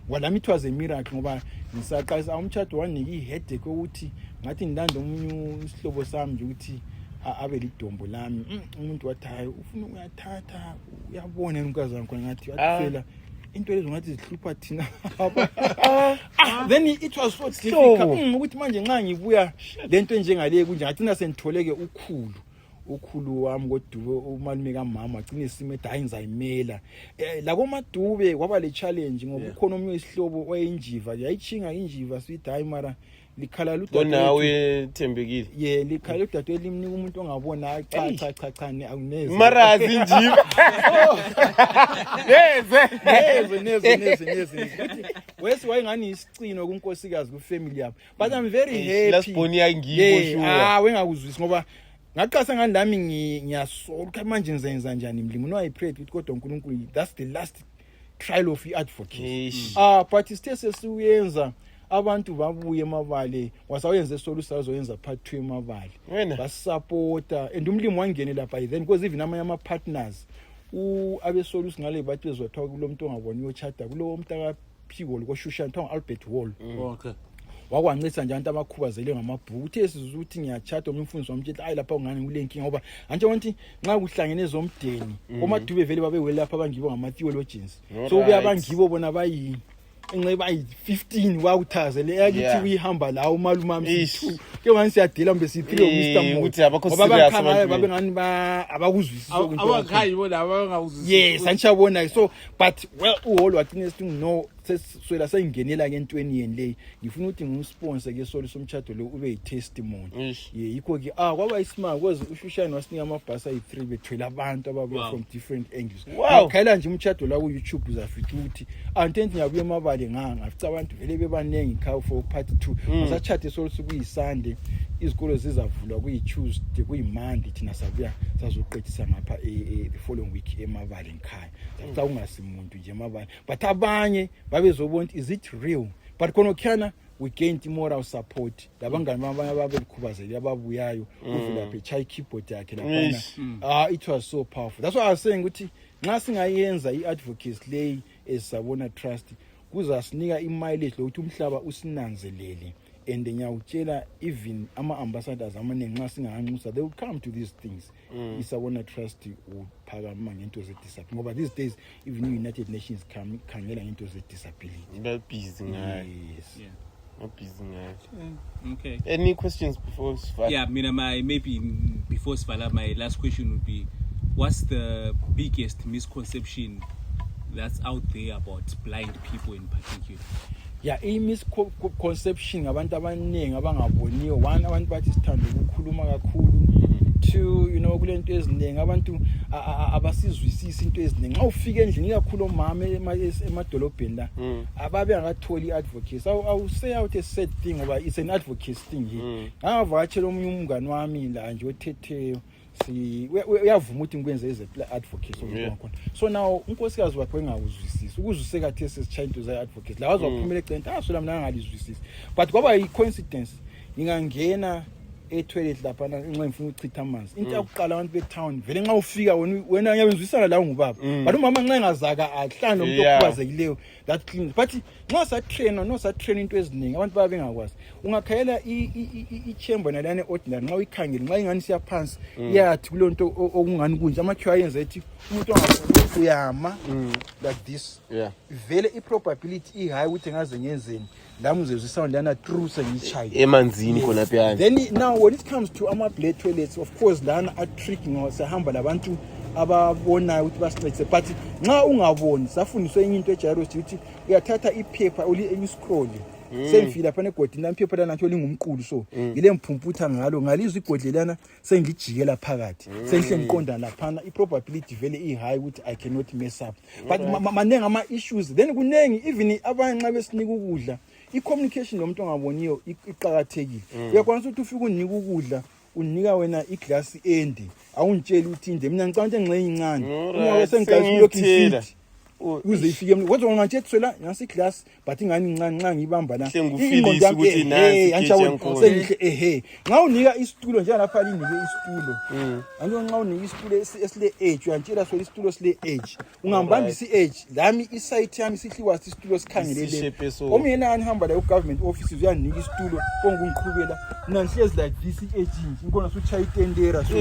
walami it was a miracle ngoba ngisaqalisa umtshado wanika iheadache ukuthi ngathi ngilanda umunye isihlobo sami nje ukuthi abe lidombo lami umuntu wathi hayi ufuna uyathatha uyabona unkazana khona ngathi wathela into lezo ngathi zihlupha thina then it was so difficult ukuthi manje nxa ngibuya lento njengale kunje ngathina senitholeke ukhulu ukhulu wami kodube umalume kaMama agcine simethi hayi ngizayimela la koMadube kwaba le challenge ngoba ukhona omnye isihlobo wayinjiva yayichinga injiva sithi hayi mara likhala ludade nawe Thembekile likhala udade elimnika umuntu ongabona cha akuneze marazi injiva neze wesi wayengani isicino kunkosikazi kufamily yabo but I'm very happy lasiboni yangibo sure wengakuzwisi ngoba ngaqasa ngani lami ngiyasola manje ngizenza njani mlimi no I prayed ukuthi kodwa uNkulunkulu that's the last trial of advocacy but isithe sesiyenza abantu babuye eMabale wasayenze solution azoyenza part 2 eMabale basupporta and umlimi wangenela by then because even ama partners abe solution ngale bathi bezothiwa kulo muntu ongaboni yochata kulo mntaka Phiko lokushusha ntwa Albert Hall okay wakwancisa nje abantu abakhubazele ngamabhuku uthe sizwe ukuthi ngiyachata umfundisi wamtshela hayi lapha ungani kule nkinga ngoba anje wonke nxa kuhlangene zomdeni oMadube vele babe welapha abangibo ngama theologians so kuya abangibo bona bayi enxe bayi 15 wakuthazele yakithi uyihamba la umalumami sithi ke manje siyadela mbe siphile Mr Mo ukuthi abakho serious abantu babe ngani abakuzwisisi abakhayi bona abangawuzwisisi yes anchabona so but well uhall wathina sithi no seswela sayingenela ke entweni yeni le ngifuna ukuthi ngumsponsor ke solo somtchado lo ube yitestimony yikho ke kwaba isimanga because uShushani wasinika amabhasi ayi3 bethwela abantu ababuya from different angles khayela nje umtchado la ku YouTube uzafika ukuthi antenthi ngiyabuya eMabale ngafica abantu vele bebanengi kha for part 2 masachate solo kuyisande izikolo zizavulwa kuyiTuesday kuyiMonday thina sabuya sazoqedisa ngapha the following week eMabale ngikhaya sathi ungasimuntu nje eMabale but abanye babezobona is it real but konokhana we gained moral support labangani bamanye ababekhubazeli ababuyayo uvula phe chai keyboard yakhe lapha it was so powerful that's why I was saying ukuthi nxa singayenza iadvocacy lay esabona trust kuzasinika imileage lokuthi umhlaba usinanzelele and ngiyawutshela even ama-ambassadors amaningi nxa singahanxusa they will come to these things isabona trust uphakama ngento ze-disability ngoba these days even i-United Nations khangela ngento ze-disability babhizi ngayo Yeah. babhizi ngayo Okay. Any questions before Svala? Yeah, maybe before Svala, my last question would be, what's the biggest misconception that's out there about blind people in particular? Misconception ngabantu abaningi abangaboniyo one abantu bathi sithanda ukukhuluma kakhulu two kulento eziningi abantu abasizwisisi into eziningi nxa ufika endlini kakhulu omama emadolobheni la ababe angatholi advocacy I say out a sad thing ngoba it's an advocacy thing here ngavakatshela omunye umngani wami la nje othetheyo uyavuma ukuthi ngikwenze eze advocacy ngokho so now unkosikazi wakhe engawuzwisisi ukuzwiseka kathi sesichinto za advocate la wazophumela ecenta sola mina ngalizwisisi but kwaba yi coincidence ngingangena etoilet lapha nxa ngifuna ukuchitha amanzi into yokuqala abantu betown vele nxa ufika wena ngiyabenzwisana la ngubaba but umama nxa engazaka ahlanga umuntu okhubazekileyo that clean but nxa sa train into eziningi abantu baba bengakwazi ungakhayela i-chamber nalane ordinary nxa uyikhangela nxa ingani siya phansi yathi kulonto okungani kunje ama-Q ayenza ethi umuntu ongakuyama like this vele i-probability i-high ukuthi ngaze ngenzeni lami uzezwisana lana true sengichayi emanzini khona phela then now when it comes to ama-blade toilets of course lana a-tricking sahamba labantu ababonayo ukuthi basincedise but nxa ungaboni safundiswa enye into eJairos ukuthi uyathatha iphepha uliscroll sengifika lapha egodini lami iphepha lana nathi lingumqulu so ile mphumputha ngalo ngalizwe igodlelana sengijikela phakathi sengihle ngiqonda laphana i-probability vele i-high ukuthi I cannot mess up but manengi ama-issues then kunengi even abanxa besinika ukudla i-communication nomuntu ongaboniyo iqhakathekile uyakwanisa ukuthi ufike unika ukudla unika wena iglass endi awuntshela ukuthi inde mina ngicabanga engxe incane uma sengiglass lokho uze ifike kodwa ungathi ethwela ngasi iglass but ingani incane nxa ngibamba la ngufilisa ukuthi nansi sengihle nxa unika isitulo nje lapha linike isitulo anjo nxa unika isitulo esile edge uyantshela so isitulo sile edge ungambambisa i-edge lami isite yami sihliwa isitulo sikhangelele omnye nani hamba la government offices uyanika isitulo kongungiqhubela mina ngihlezi like this edge ngikona suchaya itendera so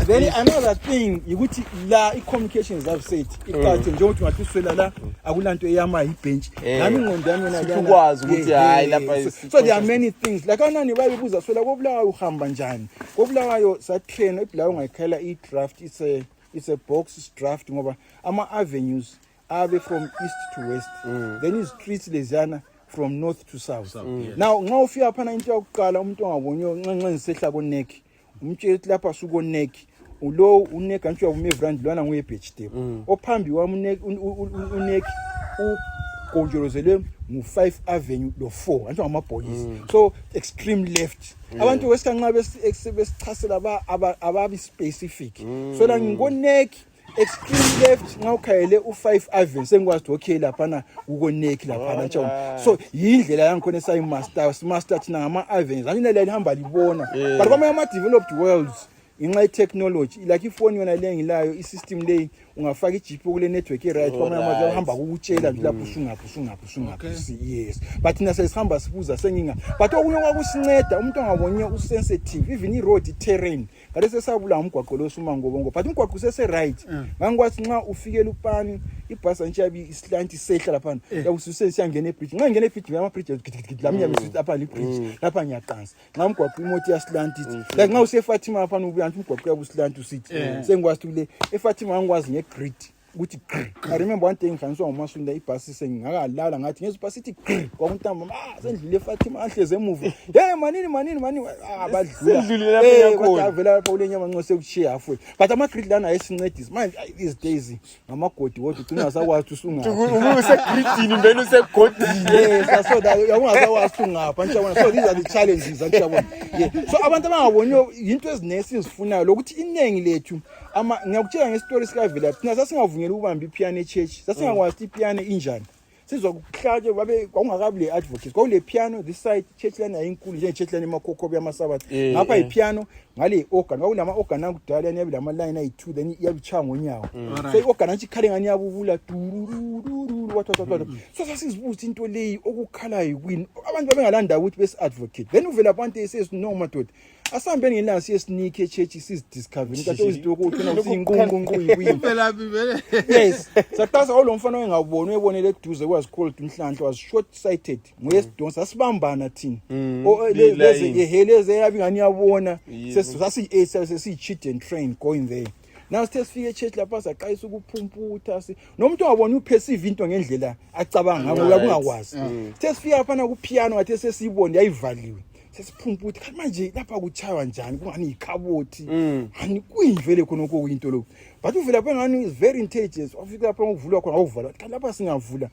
then another thing ukuthi la i-communications I've said kucace njengokuthi ngathi uswela la akulanto eyama ibench nami ingqondo yami yona Sithi ukwazi ukuthi hayi lapha so there are many things like anani bayibuza swela kobulawayo uhamba njani kobulawayo sa train ebulawayo ngayikhala I draft it's a box draft ngoba ama avenues abe from east to west then is streets lezana from north to south now nxa ufika phana into yokuqala umuntu ongabonyo nxa ngisehla ko neck umtshela lapha suko neck ulo uneck antsho umevrand lwana nguye vegetable ophambi wami uneck ugonjolozele ngu5 avenue lo 4 antsho ngamabhokisi so extreme left abantu wesikanqa besichasela ababi specific so la ngiko neck extreme left ngawukhayele u5 avenue sengikwazi okay lapha na uko neck lapha ntsho so yindlela yangikhona master thina ngama avenues anginele lihamba libona but kwamanye ama developed worlds inxa technology like ifoni yona lengilayo isystem leyi ungafaka iGP kule network right kwamanye amazi uhamba ukutshela nje lapho usungaphi yes but thina sesihamba sibuza senginga but okunye kwakusinceda umuntu angabonye usensitive even iroad terrain ngale sesabula umgwaqo lo suma ngobongo but umgwaqo sese right ngangikwathi nxa ufikela upani ibhasi ntshabi islanti sehla lapha yakususe siyangena ebridge nxa ngene ebridge ama bridge lamnya misithi lapha libridge lapha ngiyaqansa nxa umgwaqo imoto yaslanti like nxa useFatima lapha ubuyanti umgwaqo yabuslanti usithi sengikwazi kule eFatima ngikwazi ngegrid ukuthi I remember one thing ngihaniswa ngomasunda ibhasi sengingakalala ngathi ngezibhasi ithi kwakuntamba sendlule eFatima ahleze emuva hey manini badlula lapha yakho avela lapha ulenyama nqose ukushiya halfway but ama grid lana ayisincedisa manje these days ngamagodi wodwa ugcina usakwazi usunga use gridini mbeni use godini yes so that uyangazakwazi ungapha nje so these are the challenges akuyabona so abantu abangabonyo into ezinesi sizifunayo lokuthi inengi lethu ngiyakutshela ngestory sikavela thina sasingavunyela ukubamba ipiano echurch sasingakwazi ipiano injani sizwa kuhlaje babe kwakungakabi le advocate kwakule piano this side church lana ayinkulu nje church lana emakhokhobe yamasabatha ngapha ipiano ngale organ kwakulama organ akudala yani yabi lama line ayi2 then yabichanga ngonyawo so iorgan anti khale ngani yabubula durururu wathatha so sasizibuza into leyi okukhala yikwini abantu babengalanda ukuthi besi advocate then uvela abantu esesino madoda asambe ngelanga siyesinike church sizidiscover nkathi uzidoko uthina usiyinqunqunqu yikwini phela bibele yes saqasa olomfana engaboni uyebonele eduze was called Inhlanhla was short sighted ngoyesidonsa sasibambana thina leze yabi ngani yabona sesi cheat and train going there now sifike echurch lapha saqayisa ukuphumputha nomuntu wabona uperceive into ngendlela acabanga ngoba kungakwazi sifika lapha na ku piano athe sesibone yayivaliwe sesiphumputha manje lapha kuchaywa njani kungani ikhabothi hani kuyivele khona okuyinto lo but uvela lapha ngani is very intelligent ufika lapha ukuvulwa khona awuvala lapha singavula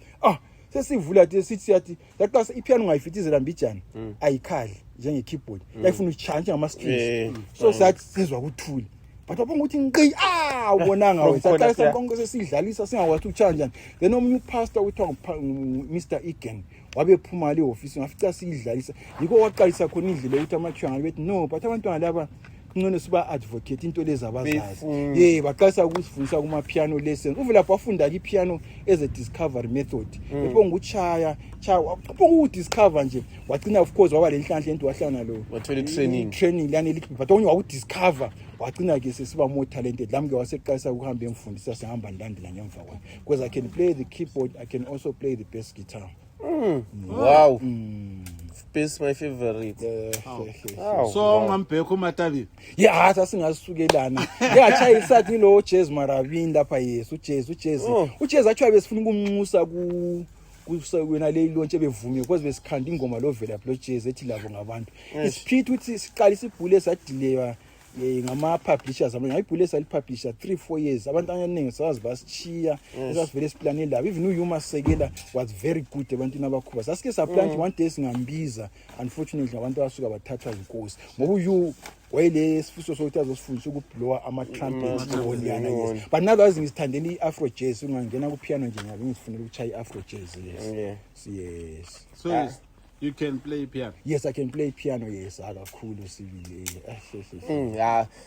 sesivula athi sithi yathi laqasa ipiano ngayifitizela mbijana ayikhali njenge keyboard yayifuna uchange ngama strings so sathi sizwa ukuthula but wabonga ukuthi nqi ubonanga wena saqasa konke sesidlalisa singakwazi ukuchanja njani then omunye upastor uthiwa Mr Egan wabephuma le office ngafica sidlalisa yiko waqalisa khona indlela ukuthi amakhwanga bethi no but abantu ngalaba ngcono siba advocate into lezi abazazi baqalisa ukusifundisa kuma piano lessons uvela bafunda ki piano as a discovery method ebonga uchaya ubonga udiscover nje wagcina of course waba lenhlanhla into wahlana lo wathola training lana lithi but onye wakudiscover wagcina ke sesiba more talented lami ke waseqalisa ukuhamba emfundisa sihamba ndandela ngemva kwami because I can play the keyboard I can also play the bass guitar wow bass my favorite so ngambhekho matabi sasingasukelana ngiyachaya isathi ngilo jazz marabini lapha yes ujazz athi abesifuna ukumnxusa kusawena le lontshe bevume because besikhanda ingoma lo vela lo jazz ethi labo ngabantu isiphithi uthi siqalisa ibhule sadilewa ngama publishers ngayibhule salipublisher 3-4 years abantu abaningi sawazi basichiya esasivele siplan labo even uYuma Sekela was very good ebantwini abakhuba sasike saplant one day singambiza unfortunately abantu abasuka bathathwa inkosi ngoba uyu wayele sifiso sokuthi azosifundisa ukublowa ama trumpets ngoliyana yes but now as ngisithandeni iAfro jazz ungangena ku piano nje ngabe ngizifunela ukuchaya iAfro jazz yes so you can play piano? Yes, I can play piano. Yes, cool.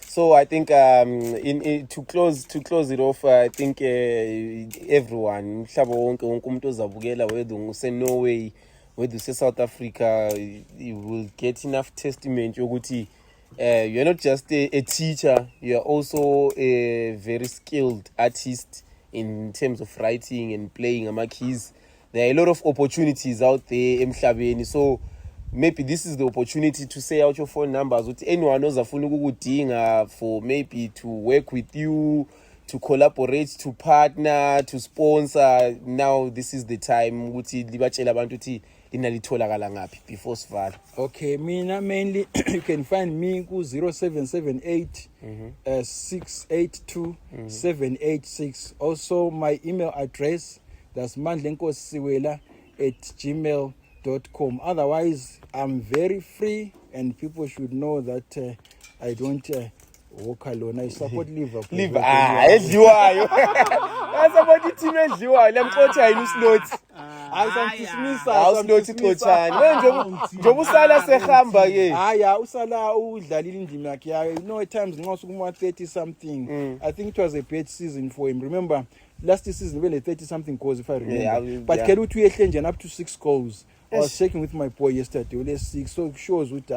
So I think to close it off, I think everyone, mhlaba wonke umuntu ozabukela whether use Norway, whether use South Africa, you will get enough testament yokuthi you're not just a teacher, you are also a very skilled artist in terms of writing and playing ama-keys. There are a lot of opportunities out there emhlabeni, so maybe this is the opportunity to say out your phone numbers with anyone ozafuna ukukudinga for maybe to work with you, to collaborate, to partner, to sponsor. Now this is the time ukuthi libatshela abantu ukuthi lina litholakala ngaphi before sivala. Okay, mina mainly you can find me ku 0778 682 786. Also my email address, that's mandlenkosiwela@gmail.com. Otherwise, I'm very free, and people should know that I don't walk alone. I support Liverpool. Edliwayo. I support team edliwayo. Lemxotsha yini uSlothi. AwuSlothi xotshani. Njengoba usala sehamba ke. Haya usala udlalile indima yakhe. You know at times nxa usukuma 30 something. I think it was a bad season for him. Remember last season when 30 something goals if I remember. Yeah, but Keru uyehle nje up to 6 goals. I was checking with my boy yesterday. Ule 6, so it shows ukuthi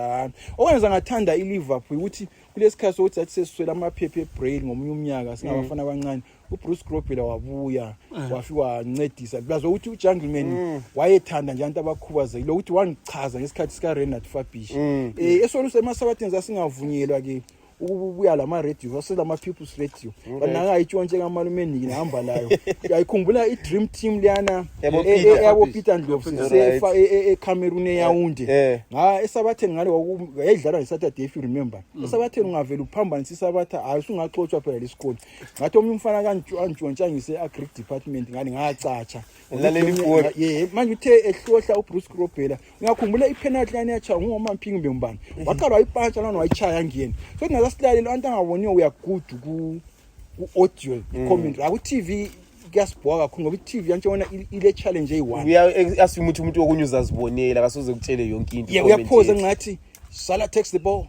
okwenza ngathanda iLiverpool ukuthi kulesikhathi sokuthi athi sesiswela amaphephe brain ngomunye umnyaka singabafana abancane. uBruce Grobbelaar wabuya wafika wancedisa because ukuthi uJungleman wayethanda nje abantu abakhubazekile ukuthi wangichaza ngesikhathi sika Renard Fabish esolusa emasabathini zasingavunyelwa ke ukubuya lama radio waselama people's radio banaka ayitshontshe kamalume nini hamba layo ayikhumbula iDream Team liyana yabo Peter Ndlovu sefa eCameroon eYaounde esabatheni ngale wayedlala ngeSaturday if you remember esabatheni ungavela uphambana Sabatha ayisungaxotsha phela lesikole ngathi omunye umfana kanjantshontsha ngise agri department ngani ngacatsha manje uthe ehlohla uBruce Grobbelaar ngiyakhumbula ipenalty line yacha nguMampingi Mbembane waqala wayipantsha lana wayichaya ngiyena so silalelo abantu angaboniyo uya good ku audio comment aku TV kuyasibhoka kakhulu ngoba iTV yantshona ile challenge eyi1 uya umuntu okunye uzazibonela akasoze kutshele yonke into uyaphoza ngathi Salah takes the ball.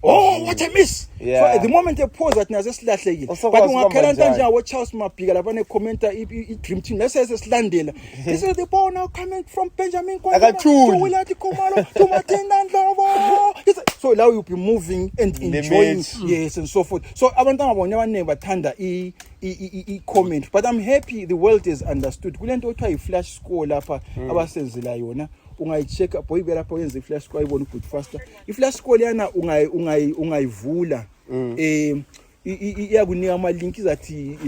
Oh, what a miss! Yeah. So at the moment they pause that naze silahlekile. But ungakhela nje wa Charles Mabhika lapha ne commenter iDream Team lese sesilandela. This is the ball now coming from Benjamin Kwala to Willard Khumalo to Martin Ndlovu. So now you'll be moving and enjoying, yes, and so forth. So abantu abanye abaningi bathanda I comment, but I'm happy the world has understood. Kulento othiwa i-flash score lapha abasenzela yona. Ungayichecka boy belapha wenza i-flash score ayibona good faster. I-flash score yana ungayivula iyakunika ama link izathi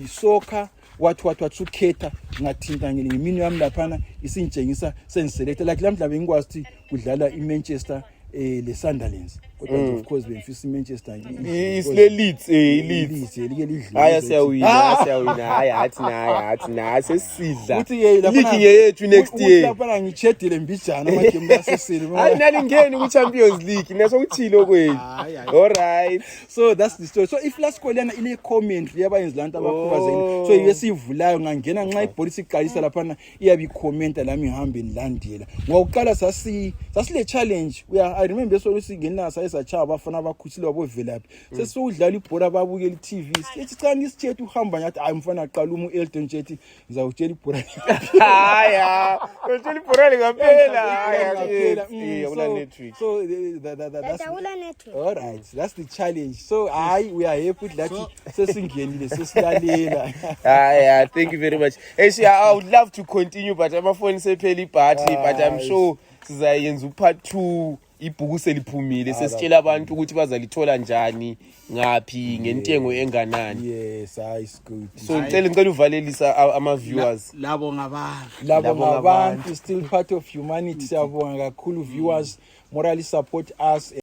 soccer what ukhetha ngathinta ngemini yami laphana isintshengisa sengiselect like lamhla bengikwazi ukuthi kudlala iManchester le Sunderland kodwa of course befisa iManchester isile Leeds Leeds like haya siyawina haya athi na sesidla league yethu next year lapha ngichedile mbijana ama game asesile hayi nalingeni ku Champions League naso kuthilo kwenu all right so that's the story. So if last call yana ile commentary yabayenzi lantu abakhubazekile so yesivulayo ngangena nxa ibhola siqalisa lapha iyabi commenta lami ngihambe nilandela ngokuqala sasile challenge I remember so singena sayesachaba abafana abakhuthile wabovelaphi sesudlala ibhola babukela iTV sithi cha nisithethe uhamba nyathi ayimfana aqala uElton Jethi ngizawutshela ibhola haya utshela ibhola ngaphela haya ula network so that's all right, that's the challenge. So we are happy that sesingenile sesilalela. Yeah, thank you very much. Actually, I would love to continue but my phone sephela ibattery but I'm sure sizayenza part 2 ibhuku seliphumile sesitshela abantu ukuthi bazalithola njani ngaphi ngentengo enganani. Yes, it's good. So ngicela uvalelisa ama viewers labo ngabantu still part of humanity. Siyabonga kakhulu viewers morally support us